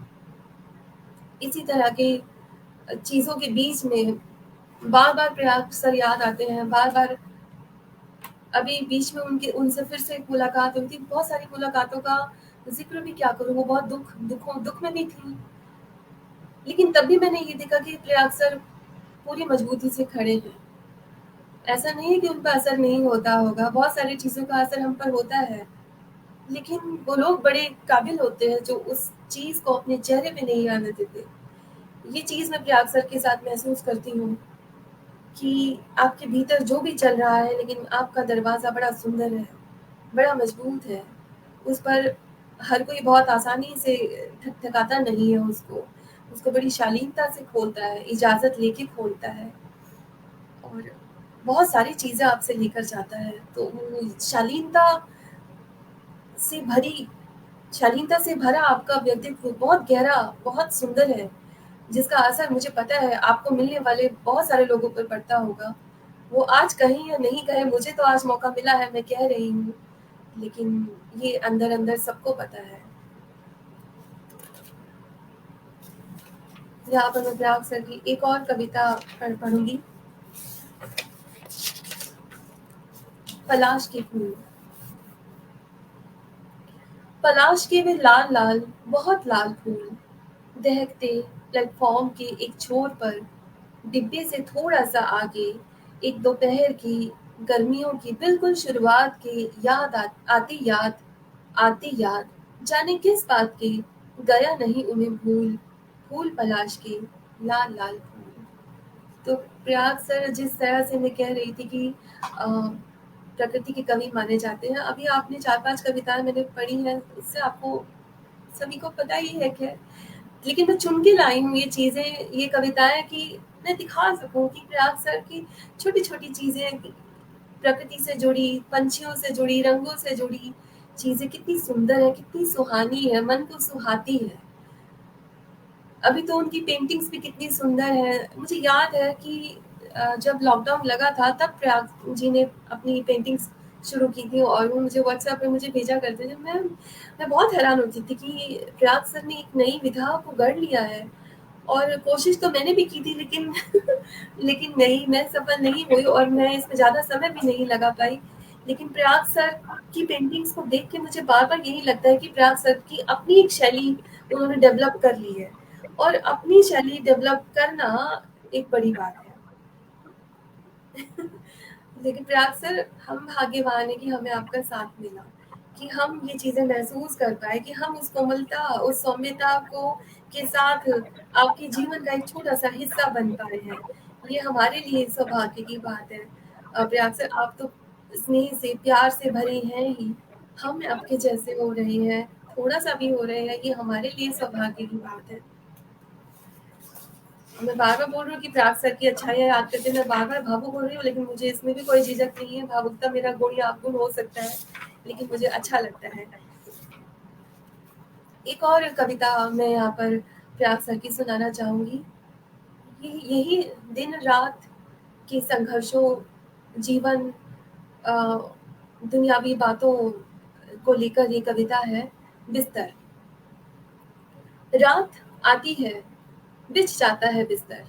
इसी तरह की चीज़ों के बीच में बार-बार प्रयाग सर याद आते हैं, बार-बार अभी बीच में उनसे फिर से एक मुलाकात हुई थी, बहुत सारी मुलाकातों का ज़िक्र भी क्या करूँ, वो बहुत दुःख में भी थी। लेकिन तब भी मैंने ये देखा कि प्रयाग सर पूरी मजबूती से खड़े हैं। ऐसा नहीं है कि उन पर असर नहीं होता होगा, बहुत सारी चीज़ों का असर हम पर होता है, लेकिन वो लोग बड़े काबिल होते हैं जो उस चीज़ को अपने चेहरे पे नहीं आने देते। ये चीज़ मैं प्रयाग सर के साथ महसूस करती हूँ कि आपके भीतर जो भी चल रहा है, लेकिन आपका दरवाज़ा बड़ा सुंदर है, बड़ा मजबूत है। उस पर हर कोई बहुत आसानी से ठकठकाता नहीं है उसको। उसको बड़ी शालीनता से खोलता है, इजाज़त लेके खोलता है और बहुत सारी चीज़ें आपसे लेकर जाता है। तो शालीनता से भरी शालीनता से भरा आपका व्यक्तित्व बहुत गहरा, बहुत सुंदर है, जिसका असर मुझे पता है आपको मिलने वाले बहुत सारे लोगों पर पड़ता होगा। वो आज कहें या नहीं कहें, मुझे तो आज मौका मिला है, मैं कह रही हूँ, लेकिन ये अंदर-अंदर सबको पता है। यहाँ पर मैं प्रयाग सर की एक और कविता पढ़ूंगी। पलाश के फूल। पलाश के वे लाल लाल, बहुत लाल फूल, दहकते प्लेटफॉर्म के एक छोर पर, डिब्बे से थोड़ा सा आगे, एक दोपहर की गर्मियों की बिल्कुल शुरुआत की आती याद, जाने किस बात की, गया नहीं उन्हें भूल, फूल पलाश के लाल लाल फूल। तो प्रयाग सर, जिस तरह से मैं कह रही थी कि प्रकृति के कवि माने जाते हैं, अभी आपने 4-5 कविताएं मैंने पढ़ी हैं, उससे आपको सभी को पता ही है क्या, लेकिन मैं चुन के लाई हूँ ये चीजें, ये कविताएं, कि मैं दिखा सकूं कि प्रयाग सर की छोटी छोटी चीजें, प्रकृति से जुड़ी, पंछियों से जुड़ी, रंगों से जुड़ी चीजें कितनी सुंदर है, कितनी सुहानी है, मन को सुहाती है। अभी तो उनकी पेंटिंग्स भी कितनी सुंदर है। मुझे याद है कि जब लॉकडाउन लगा था तब प्रयाग जी ने अपनी पेंटिंग्स शुरू की थी और वो मुझे व्हाट्सएप पे मुझे भेजा करते थे। मैं बहुत हैरान होती थी कि प्रयाग सर ने एक नई विधा को गढ़ लिया है, और कोशिश तो मैंने भी की थी, लेकिन लेकिन नहीं, मैं सफल नहीं हुई और मैं इसमें ज़्यादा समय भी नहीं लगा पाई। लेकिन प्रयाग सर की पेंटिंग्स को देख के मुझे बार-बार यही लगता है कि प्रयाग सर की अपनी एक शैली उन्होंने डेवलप कर ली है, और अपनी शैली डेवलप करना एक बड़ी बात है। लेकिन प्रयाग सर, हम भाग्यवान हैं कि हमें आपका साथ मिला, कि हम ये चीज़ें महसूस कर पाए, कि हम उस कोमलता, उस सौम्यता को के साथ आपके जीवन का एक छोटा-सा हिस्सा बन पाए हैं। ये हमारे लिए सौभाग्य की बात है। प्रयाग सर, आप तो स्नेह से, प्यार से भरे हैं ही। हम आपके जैसे हो रहे हैं, थोड़ा-सा भी हो रहे हैं, ये हमारे लिए सौभाग्य की बात है। मैं बार-बार बोल रही हूँ कि प्रयाग सर की अच्छाइयाँ याद करके मैं बार-बार भावुक हो रही हूँ, लेकिन मुझे इसमें भी कोई झिझक नहीं है। भावुकता मेरा गुण या अवगुण हो सकता है, लेकिन मुझे अच्छा लगता है। एक और कविता मैं यहाँ पर प्रयाग सर की सुनाना चाहूँगी। यही दिन-रात के संघर्षों, जीवन, अ, दुनियावी बातों को लेकर ये कविता है। बिस्तर। रात आती है, बिछ जाता है बिस्तर।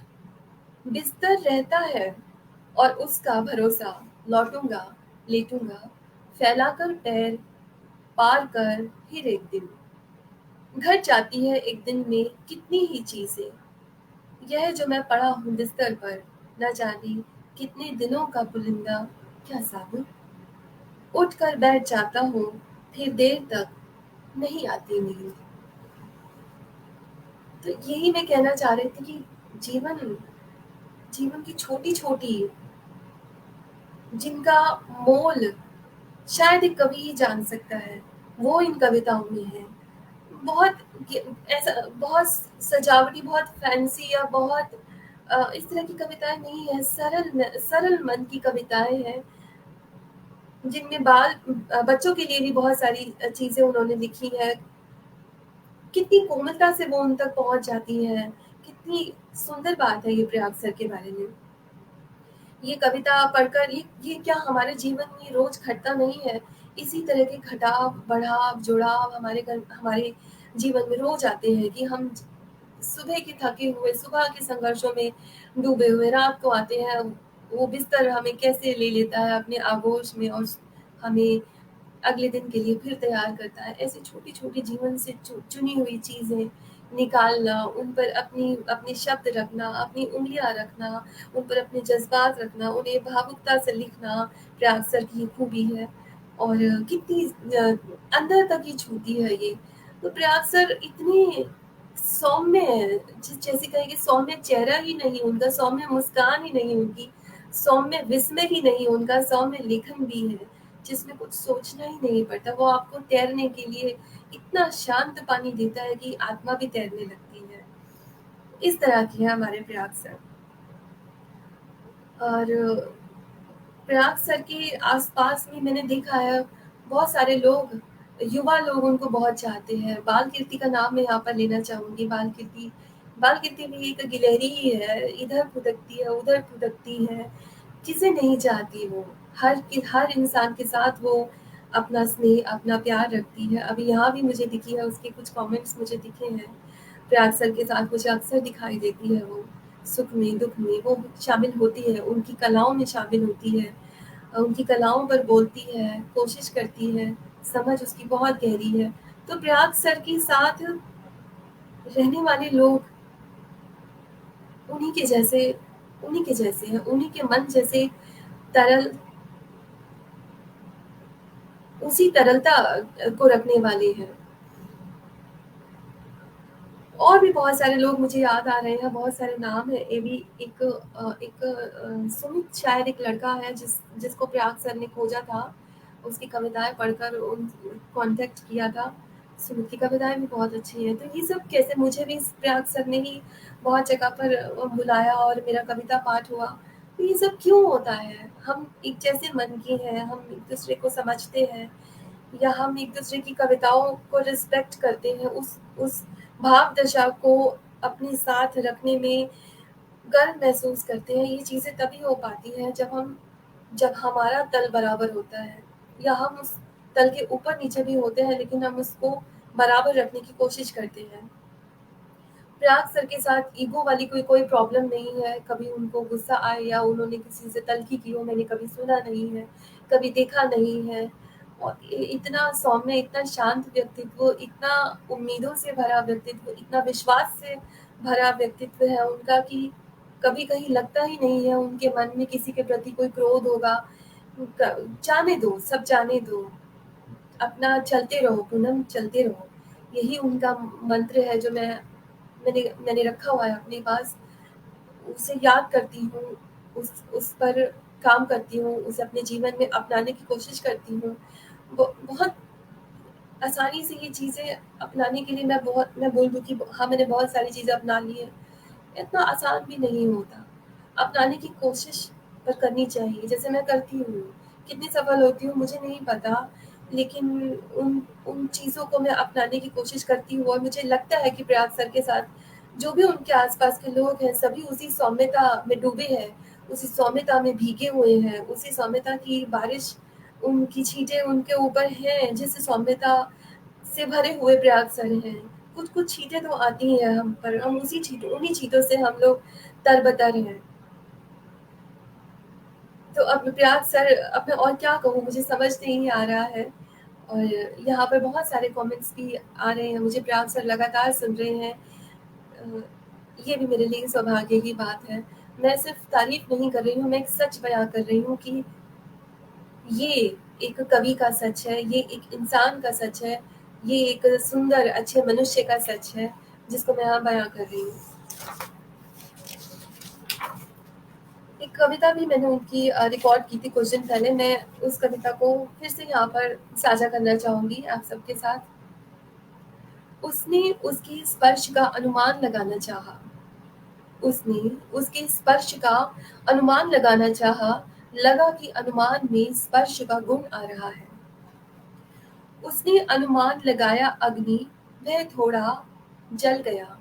बिस्तर रहता है और उसका भरोसा, लौटूंगा, लेटूंगा, फैलाकर पैर, पार कर फिर एक दिन। घट जाती है एक दिन में कितनी ही चीजें, यह जो मैं पड़ा हूँ बिस्तर पर, न जाने कितने दिनों का पुलिंदा, क्या साबुन। उठ कर बैठ जाता हूँ, फिर देर तक नहीं आती नींद। तो यही मैं कहना चाह रही थी कि जीवन जीवन की छोटी छोटी, जिनका मोल शायद एक कवि ही जान सकता है, वो इन कविताओं में है। बहुत ऐसा, बहुत सजावटी, बहुत फैंसी या बहुत इस तरह की कविताएं नहीं है। सरल मन की कविताएं हैं, जिनमें बच्चों के लिए भी बहुत सारी चीजें उन्होंने लिखी है। कितनी कोमलता से वो उन तक पहुंच जाती है। कितनी सुंदर बात है ये प्रयाग सर के बारे में। ये कविता पढ़कर, ये क्या हमारे जीवन में रोज घटता नहीं है? इसी तरह के घटाव, बढ़ाव, जुड़ाव हमारे जीवन में रोज आते हैं, कि हम सुबह के थके हुए, सुबह के संघर्षों में डूबे हुए रात को आते हैं। वो बिस्तर हमें कैसे ले लेता है अपने आगोश में और हमें अगले दिन के लिए फिर तैयार करता है। ऐसी छोटी-छोटी जीवन से चुनी हुई चीज़ें निकालना, उन पर अपने शब्द रखना, अपनी उँगलियाँ रखना, उन पर अपने जज़्बात रखना, उन्हें भावुकता से लिखना प्रयाग सर की खूबी है, और कितनी अंदर तक ही छूती है ये। तो प्रयाग सर इतने सौम्य हैं, जैसे कहें कि सौम्य चेहरा ही नहीं उनका, सौम्य मुस्कान ही नहीं उनकी, सौम्य विस्मय ही नहीं उनका, सौम्य लेखन भी है, जिसमें कुछ सोचना ही नहीं पड़ता। वो आपको तैरने के लिए इतना शांत पानी देता है कि आत्मा भी तैरने लगती है। इस तरह के हैं हमारे प्रयाग सर। और प्रयाग सर के आसपास में मैंने देखा है बहुत सारे लोग, युवा लोग उनको बहुत चाहते हैं। बाल कीर्ति का नाम मैं यहाँ पर लेना चाहूंगी। बाल कीर्ति भी एक गिलहरी ही है, इधर फुदकती है उधर फुदकती है, किसे नहीं चाहती वो। हर इंसान के साथ वो अपना स्नेह अपना प्यार रखती है। अभी यहाँ भी मुझे दिखी है, उसके कुछ कमेंट्स मुझे दिखे हैं। प्रयाग सर के साथ मुझे अक्सर दिखाई देती है वो, सुख में दुख में वो शामिल होती है, उनकी कलाओं में शामिल होती है, उनकी कलाओं पर बोलती है, कोशिश करती है, समझ उसकी बहुत गहरी है। तो प्रयाग सर के साथ रहने वाले लोग उन्हीं के जैसे हैं, उन्हीं के मन जैसे तरल, उसी तरलता को रखने वाले हैं। और भी बहुत सारे लोग मुझे याद आ रहे हैं, बहुत सारे नाम है। ये भी एक सुमित शायद एक लड़का है जिसको प्रयाग सर ने खोजा था, उसकी कविताएं पढ़कर उन कांटेक्ट किया था। सुमित की कविताएं भी बहुत अच्छी हैं। तो ये सब कैसे मुझे भी प्रयाग सर ने ही बहुत जगह पर बुलाया और मेरा कविता पाठ हुआ। तो ये सब क्यों होता है? हम एक जैसे मन के हैं, हम एक दूसरे को समझते हैं, या हम एक दूसरे की कविताओं को रिस्पेक्ट करते हैं, उस भाव दशा को अपने साथ रखने में गर्व महसूस करते हैं। ये चीज़ें तभी हो पाती हैं जब हमारा तल बराबर होता है, या हम उस तल के ऊपर नीचे भी होते हैं लेकिन हम उसको बराबर रखने की कोशिश करते हैं। प्रयाग सर के साथ ईगो वाली कोई प्रॉब्लम नहीं है। कभी उनको गुस्सा आए या उन्होंने किसी से तल्खी की हो, मैंने कभी सुना नहीं है, कभी देखा नहीं है। और इतना सौम्य, इतना शांत व्यक्तित्व, इतना उम्मीदों से भरा व्यक्तित्व, इतना विश्वास से भरा व्यक्तित्व है उनका कि कभी कहीं लगता ही नहीं है उनके मन में किसी के प्रति कोई क्रोध होगा। जाने दो, सब जाने दो, अपना चलते रहो पूनम, चलते रहो। यही उनका मंत्र है जो मैंने रखा हुआ है अपने पास। उसे याद करती हूँ, उस पर काम करती हूँ, उसे अपने जीवन में अपनाने की कोशिश करती हूँ। बहुत आसानी से ये चीज़ें अपनाने के लिए मैं बोल दूँ कि हाँ, मैंने बहुत सारी चीज़ें अपना ली है, इतना आसान भी नहीं होता। अपनाने की कोशिश पर करनी चाहिए, जैसे मैं करती हूँ। कितनी सफल होती हूँ मुझे नहीं पता, लेकिन उन उन चीज़ों को मैं अपनाने की कोशिश करती हूँ। और मुझे लगता है कि प्रयाग सर के साथ जो भी उनके आसपास के लोग हैं, सभी उसी सौम्यता में डूबे हैं, उसी सौम्यता में भीगे हुए हैं, उसी सौम्यता की बारिश, उनकी छींटें उनके ऊपर हैं, जिस सौम्यता से भरे हुए प्रयाग सर हैं। कुछ छींटें तो आती हैं हम पर, हम उन्हीं छींटों से हम लोग तरबतर हैं। तो अब प्रयाग सर, अब मैं और क्या कहूँ, मुझे समझ नहीं आ रहा है। और यहाँ पर बहुत सारे कमेंट्स भी आ रहे हैं, मुझे प्रयाग सर लगातार सुन रहे हैं। ये भी मेरे लिए सौभाग्य की बात है। मैं सिर्फ तारीफ नहीं कर रही हूँ, मैं एक सच बयां कर रही हूँ कि ये एक कवि का सच है, ये एक इंसान का सच है, ये एक सुंदर अच्छे मनुष्य का सच है जिसको मैं यहाँ बयां कर रही हूँ। एक कविता भी मैंने उनकी रिकॉर्ड की थी कुछ दिन पहले। मैं उस कविता को फिर से यहाँ पर साझा करना चाहूंगी आप सबके साथ। उसने उसके स्पर्श का अनुमान लगाना चाहा, उसने उसके स्पर्श का अनुमान लगाना चाहा, लगा कि अनुमान में स्पर्श का गुण आ रहा है। उसने अनुमान लगाया अग्नि, वह थोड़ा जल गया।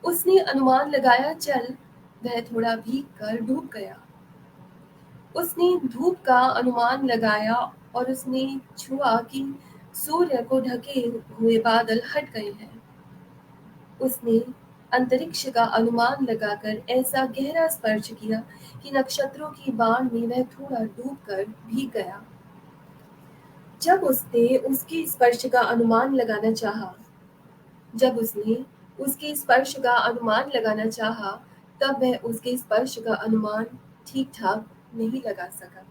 उसने अनुमान लगाया जल, वह थोड़ा भीग कर डूब गया। उसने धूप का अनुमान लगाया और उसने छुआ कि सूर्य को ढके हुए बादल हट गए हैं। उसने अंतरिक्ष का अनुमान लगाकर ऐसा गहरा स्पर्श किया कि नक्षत्रों की बाण में वह थोड़ा डूब कर भीग गया। जब उसने उसके स्पर्श का अनुमान लगाना चाहा, जब उसने उसके स्पर्श का अनुमान लगाना चाहा, तब वह उसके स्पर्श का अनुमान ठीक ठाक नहीं लगा सका।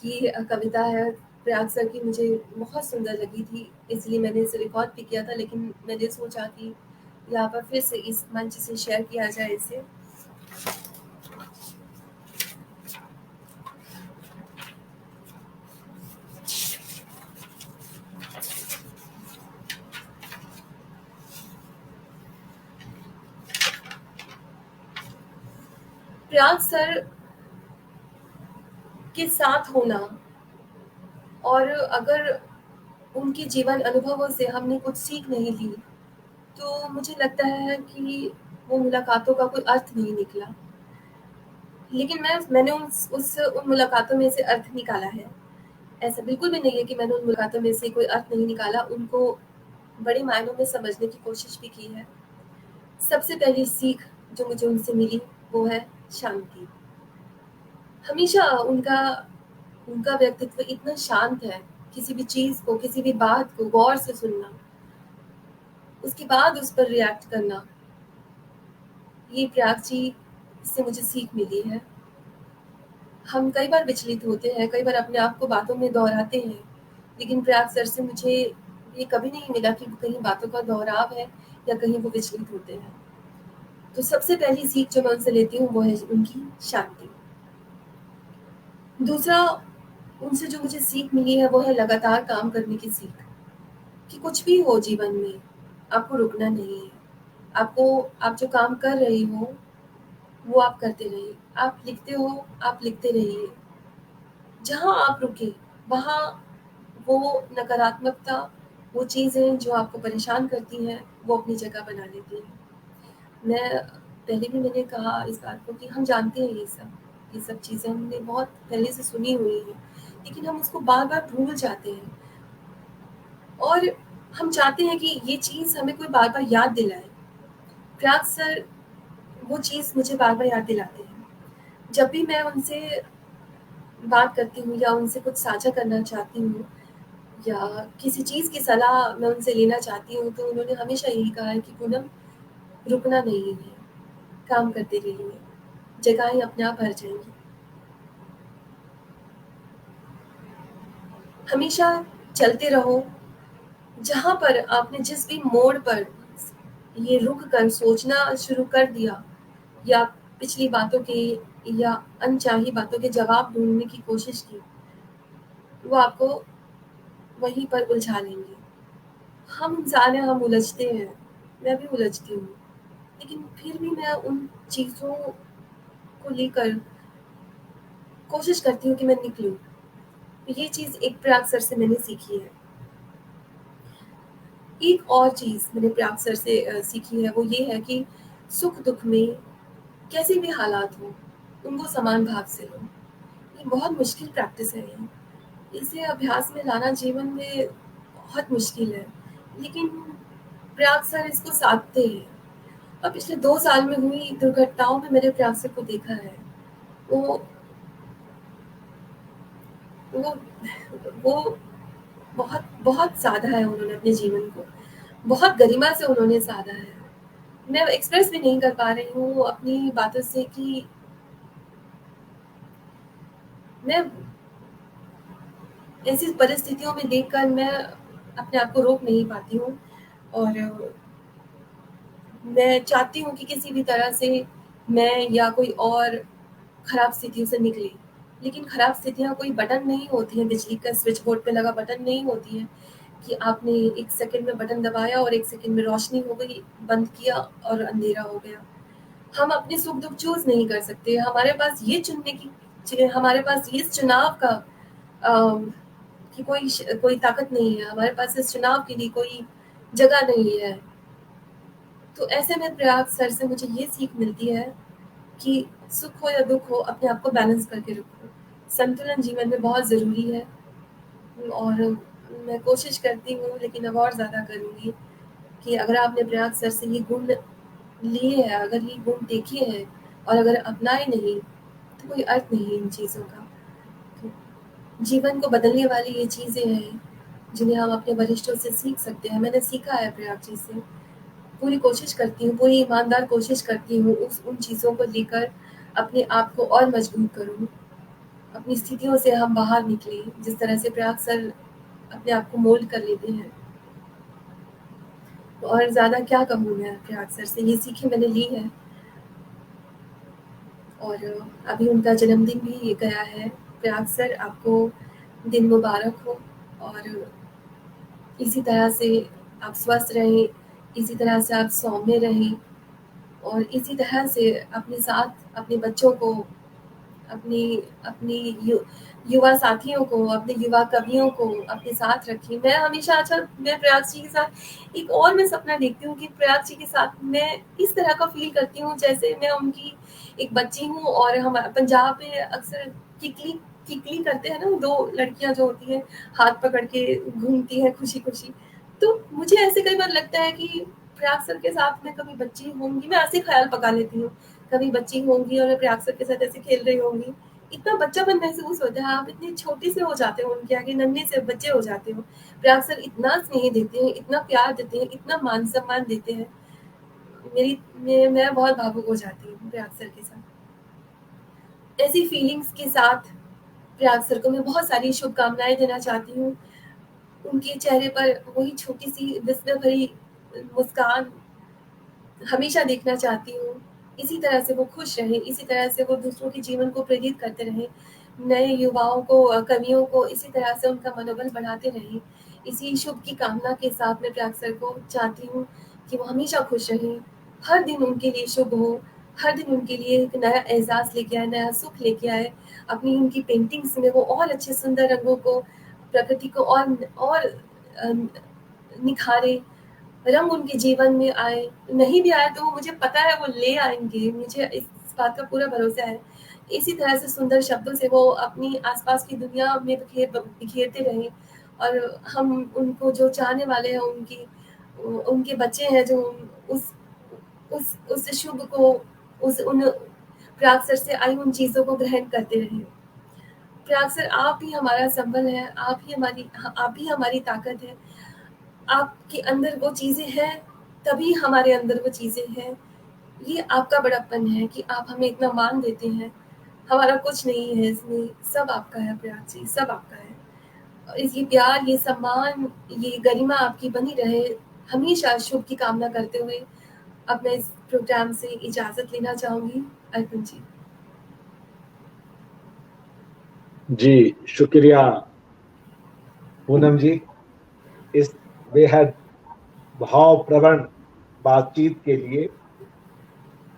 ये कविता है प्रयाग सर की, मुझे बहुत सुंदर लगी थी, इसलिए मैंने इसे रिकॉर्ड भी किया था। लेकिन मैंने सोचा कि यहाँ पर फिर से इस मंच से शेयर किया जाए इसे। प्रयाग सर के साथ होना और अगर उनके जीवन अनुभवों से हमने कुछ सीख नहीं ली, तो मुझे लगता है कि वो मुलाकातों का कोई अर्थ नहीं निकला। लेकिन मैंने उन मुलाकातों में से अर्थ निकाला है। ऐसा बिल्कुल भी नहीं है कि मैंने उन मुलाकातों में से कोई अर्थ नहीं निकाला, उनको बड़े मायनों में समझने की कोशिश भी की है। सबसे पहली सीख जो मुझे उनसे मिली वो है शांति। हमेशा उनका उनका व्यक्तित्व इतना शांत है, किसी भी चीज़ को, किसी भी बात को गौर से सुनना, उसके बाद उस पर रिएक्ट करना, ये प्रयाग जी से मुझे सीख मिली है। हम कई बार विचलित होते हैं, कई बार अपने आप को बातों में दोहराते हैं, लेकिन प्रयाग सर से मुझे ये कभी नहीं मिला कि कहीं बातों का दोहराव है या कहीं वो विचलित होते हैं। तो सबसे पहली सीख जो मैं उनसे लेती हूँ वो है उनकी शांति। दूसरा, उनसे जो मुझे सीख मिली है वो है लगातार काम करने की सीख, कि कुछ भी हो जीवन में आपको रुकना नहीं है। आप जो काम कर रही हो वो आप करते रहिए, आप लिखते हो आप लिखते रहिए। जहाँ आप रुके वहाँ वो नकारात्मकता, वो चीज़ें जो आपको परेशान करती हैं, वो अपनी जगह बना लेती हैं। मैं पहले भी मैंने कहा इस बात को कि हम जानते हैं ये सब चीज़ें हमने बहुत पहले से सुनी हुई हैं, लेकिन हम उसको बार-बार भूल जाते हैं और हम चाहते हैं कि ये चीज़ हमें कोई बार-बार याद दिलाए। प्रयाग सर वो चीज़ मुझे बार-बार याद दिलाते हैं। जब भी मैं उनसे बात करती हूँ या उनसे कुछ साझा करना चाहती हूँ या किसी चीज़ की सलाह मैं उनसे लेना चाहती हूँ, तो उन्होंने हमेशा यही कहा है कि पूनम, रुकना नहीं है, काम करते रहिए, जगहें अपने आप भर जाएँगी। हमेशा चलते रहो, जहाँ पर आपने जिस भी मोड़ पर ये रुक कर सोचना शुरू कर दिया या पिछली बातों के या अनचाही बातों के जवाब ढूँढने की कोशिश की, वो आपको वहीं पर उलझा लेंगे। हम इंसान हैं, हम उलझते हैं, मैं भी उलझती हूँ, लेकिन फिर भी मैं उन चीज़ों को लेकर कोशिश करती हूँ कि मैं निकलूँ। ये चीज़ एक प्रयाग सर से मैंने सीखी है। एक और चीज़ मैंने प्रयाग सर से सीखी है, वो ये है कि सुख-दुःख में कैसे भी हालात हों, उनको समान भाव से लो। ये बहुत मुश्किल प्रैक्टिस है ये। इसे अभ्यास में लाना जीवन में बहुत मुश्किल है, लेकिन प्रयाग सर इसको साधते हैं और पिछले 2 साल में हुई दुर्घटनाओं में मैंने प्रयाग सर को देखा है। वो वो वो बहुत बहुत साधा है उन्होंने अपने जीवन को, बहुत गरिमा से उन्होंने साधा है। मैं एक्सप्रेस भी नहीं कर पा रही हूँ अपनी बातों से कि मैं ऐसी परिस्थितियों में देखकर मैं अपने आप को रोक नहीं पाती हूँ और मैं चाहती हूँ कि किसी भी तरह से मैं या कोई और खराब स्थितियों से निकले। लेकिन खराब स्थितियाँ कोई बटन नहीं होती हैं, बिजली का स्विच बोर्ड पे लगा बटन नहीं होती है कि आपने 1 सेकंड में बटन दबाया और 1 सेकंड में रोशनी हो गई, बंद किया और अंधेरा हो गया। हम अपने सुख-दुःख चूज़ नहीं कर सकते। हमारे पास ये चुनाव का अ, कि कोई ताकत नहीं है। हमारे पास इस चुनाव के लिए कोई जगह नहीं है। तो ऐसे में प्रयाग सर से मुझे ये सीख मिलती है कि सुख हो या दुःख हो, अपने आप को बैलेंस करके रखो। संतुलन जीवन में बहुत ज़रूरी है और मैं कोशिश करती हूँ, लेकिन अब और ज़्यादा करूँगी कि अगर आपने प्रयाग सर से ये गुण लिए हैं, अगर ये गुण देखे हैं और अगर अपनाए नहीं, तो कोई अर्थ नहीं है इन चीज़ों का। तो जीवन को बदलने वाली ये चीज़ें हैं, जिन्हें हम अपने वरिष्ठों से सीख सकते हैं। मैंने सीखा है प्रयाग जी से। पूरी कोशिश करती हूँ, पूरी ईमानदार कोशिश करती हूँ उन चीज़ों को लेकर अपने आप को और मजबूत करूँ। अपनी स्थितियों से हम बाहर निकलें, जिस तरह से प्रयाग सर अपने आप को मोल्ड कर लेते हैं। और ज़्यादा क्या कहूँ मैं प्रयाग सर से, ये सीखें मैंने ली है। और अभी उनका जन्मदिन भी गया है। प्रयाग सर, आपको दिन मुबारक हो और इसी तरह से आप स्वस्थ रहें, इसी तरह से आप सौम्य रहें और इसी तरह से अपने साथ अपने बच्चों को, अपनी अपनी युवा साथियों को, अपने युवा कवियों को अपने साथ रखिए। मैं हमेशा मैं प्रयाग जी के साथ एक और मैं सपना देखती हूँ कि प्रयाग जी के साथ मैं इस तरह का फील करती हूँ जैसे मैं उनकी एक बच्ची हूँ। और हम पंजाब में अक्सर किकली किकली करते हैं ना, 2 लड़कियाँ जो होती हैं हाथ पकड़ के घूमती हैं खुशी-खुशी। तो मुझे ऐसे कई बार लगता है कि प्रयाग सर के साथ मैं कभी बच्ची होंगी, मैं ऐसे ख़्याल पका लेती हूँ, कभी बच्ची होंगी और मैं प्रयाग सर के साथ ऐसे खेल रही होंगी। इतना बच्चापन महसूस होता है, आप इतने छोटे से हो जाते हो उनके आगे, नन्हे से बच्चे हो जाते हो। प्रयाग सर इतना स्नेह देते हैं, इतना प्यार देते हैं, इतना मान-सम्मान देते हैं। मैं बहुत भावुक हो जाती हूँ प्रयाग सर के साथ। ऐसी फीलिंग्स के साथ प्रयाग सर को मैं बहुत सारी शुभकामनाएँ देना चाहती हूँ। उनके चेहरे पर वही छोटी-सी विस्मय भरी मुस्कान हमेशा देखना चाहती हूँ। इसी तरह से वो खुश रहें, इसी तरह से वो दूसरों के जीवन को प्रेरित करते रहें। नए युवाओं को, कवियों को इसी तरह से उनका मनोबल बढ़ाते रहें। इसी शुभ की कामना के साथ मैं प्रयाग सर को चाहती हूँ कि वो हमेशा खुश रहें। हर दिन उनके लिए शुभ हो, हर दिन उनके लिए एक नया एहसास लेके आए, नया सुख लेके आए। अपनी उनकी पेंटिंग्स में वो और अच्छे सुंदर रंगों को, प्रकृति को और अ, निखारें। रंग उनके जीवन में आए, नहीं भी आए तो वो मुझे पता है वो ले आएँगे, मुझे इस बात का पूरा भरोसा है। इसी तरह से सुंदर शब्दों से वो अपनी आस-पास की दुनिया में बिखेरते रहें और हम उनको जो चाहने वाले हैं, उनके बच्चे हैं जो उस उस शुभ को, उन प्रयाग सर से आई उन चीज़ों को ग्रहण करते रहें। प्रयाग सर, आप ही हमारा संबल है, आप ही हमारी ताकत है। आपके अंदर वो चीज़ें हैं, तभी हमारे अंदर वो चीज़ें हैं। ये आपका बड़प्पन है कि आप हमें इतना मान देते हैं। हमारा कुछ नहीं है इसमें, सब आपका है प्रयाग जी, सब आपका है। और ये प्यार, ये सम्मान, ये गरिमा आपकी बनी रहे। हमेशा शुभ की कामना करते हुए अब मैं इस प्रोग्राम से इजाज़त लेना चाहूँगी। अर्पण जी। जी, शुक्रिया पूनम जी, इस बेहद भावप्रवण बातचीत के लिए।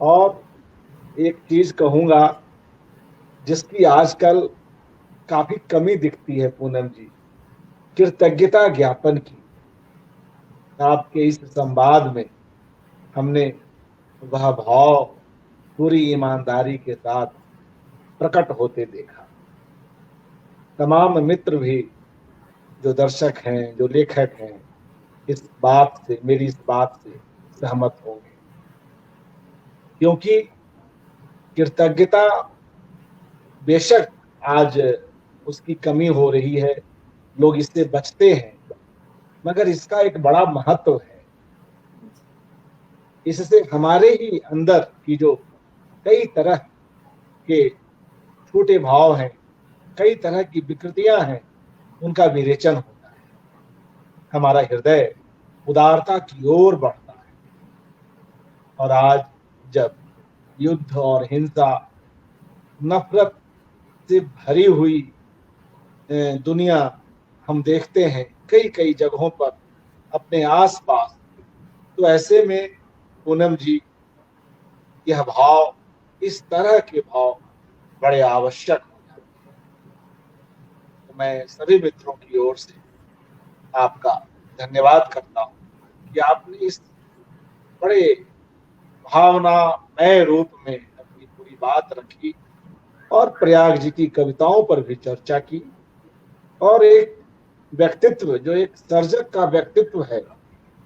और एक चीज कहूंगा जिसकी आजकल काफी कमी दिखती है पूनम जी, कृतज्ञता ज्ञापन की। आपके इस संवाद में हमने वह भाव पूरी ईमानदारी के साथ प्रकट होते देखा। तमाम मित्र भी, जो दर्शक हैं, जो लेखक हैं, मेरी इस बात से सहमत होंगे, क्योंकि कृतज्ञता बेशक आज उसकी कमी हो रही है, लोग इससे बचते हैं, मगर इसका एक बड़ा महत्व है। इससे हमारे ही अंदर की जो कई तरह के छोटे भाव हैं, कई तरह की विकृतियां हैं, उनका विरेचन होता है। हमारा हृदय उदारता की ओर बढ़ता है। और आज जब युद्ध और हिंसा, नफरत से भरी हुई दुनिया हम देखते हैं कई कई जगहों पर अपने आसपास, तो ऐसे में पूनम जी, यह भाव, इस तरह के भाव बड़े आवश्यक हो जाते हैं। तो मैं सभी मित्रों की ओर से आपका धन्यवाद करता हूँ कि आपने इस बड़े भावनामय रूप में अपनी पूरी बात रखी और प्रयाग जी की कविताओं पर भी चर्चा की, और एक व्यक्तित्व, जो एक सर्जक का व्यक्तित्व है,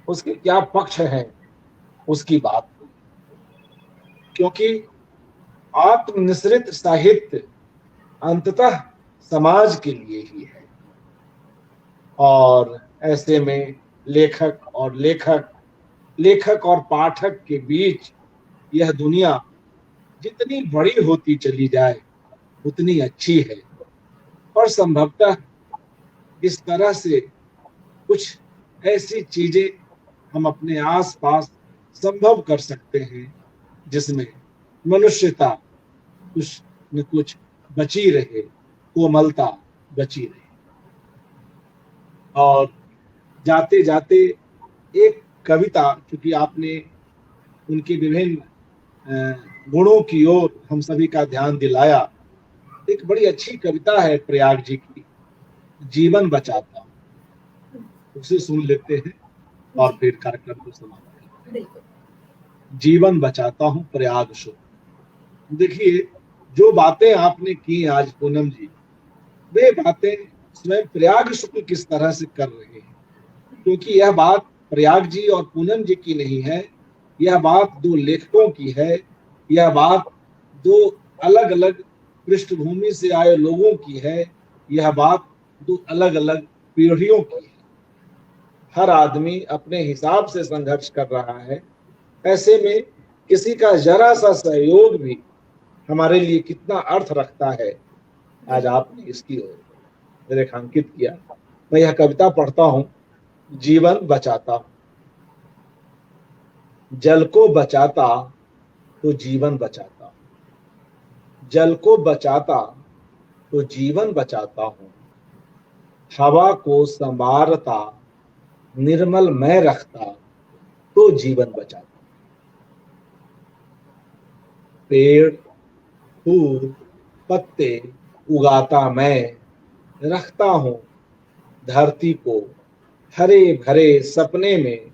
उसके क्या पक्ष हैं उसकी बात हुई। क्योंकि आत्मनिश्रित साहित्य अंततः समाज के लिए ही है। और ऐसे में लेखक और पाठक के बीच यह दुनिया जितनी बड़ी होती चली जाए उतनी अच्छी है। और संभवतः इस तरह से कुछ ऐसी चीजें हम अपने आसपास संभव कर सकते हैं जिसमें मनुष्यता कुछ न कुछ बची रहे, कोमलता बची रहे। और जाते जाते एक कविता, क्योंकि आपने उनके विभिन्न गुणों की ओर हम सभी का ध्यान दिलाया। एक बड़ी अच्छी कविता है प्रयाग जी की, जीवन बचाता हूँ, उसे सुन लेते हैं और फिर कार्यक्रम को समाप्त करते हैं। जीवन बचाता हूँ प्रयाग शुक्ल। देखिए, जो बातें आपने की आज पूनम जी, वे बातें स्वयं प्रयाग शुक्ल किस तरह से कर रहे हैं, क्योंकि यह बात प्रयाग जी और पूनम जी की नहीं है, यह बात दो लेखकों की है, यह बात दो अलग अलग पृष्ठभूमि से आए लोगों की है, यह बात दो अलग अलग पीढ़ियों की है। हर आदमी अपने हिसाब से संघर्ष कर रहा है। ऐसे में किसी का जरा सा सहयोग भी हमारे लिए कितना अर्थ रखता है, आज आपने इसकी ओर रेखांकित किया। मैं यह कविता पढ़ता हूं, जीवन बचाता हूं। जल को बचाता तो जीवन बचाता हूं, जल को बचाता तो जीवन बचाता हूं, हवा को संवारता निर्मल मैं रखता तो जीवन बचाता। पेड़ फूल पत्ते उगाता मैं, रखता हूं धरती को हरे भरे सपने में,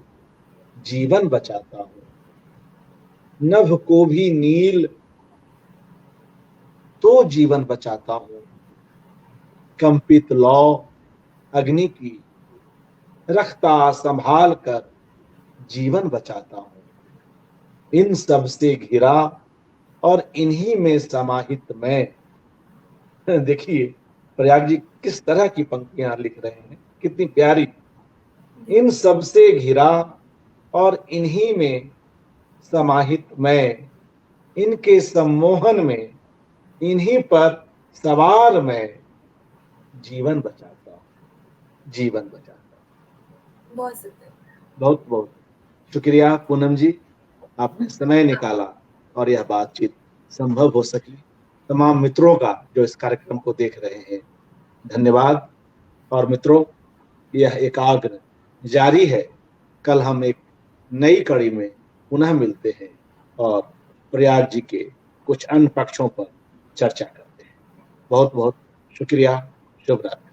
जीवन बचाता हूं। नभ को भी नील तो जीवन बचाता हूं, कंपित लौ अग्नि की रखता संभाल कर जीवन बचाता हूं। इन सब से घिरा और इन्हीं में समाहित मैं। देखिए प्रयाग जी किस तरह की पंक्तियां लिख रहे हैं, कितनी प्यारी। इन सब से घिरा और इन्हीं में समाहित मैं, इनके सम्मोहन में इन्हीं पर सवार मैं, जीवन बचाता हूं, जीवन बचाता हूं। बहुत बहुत शुक्रिया पूनम जी, आपने समय निकाला और यह बातचीत संभव हो सकी। तमाम मित्रों का जो इस कार्यक्रम को देख रहे हैं, धन्यवाद। और मित्रों, यह एकाग्र जारी है। कल हम एक नई कड़ी में पुनः मिलते हैं और प्रयाग जी के कुछ अन्य पक्षों पर चर्चा करते हैं। बहुत बहुत शुक्रिया। शुभ रात्रि।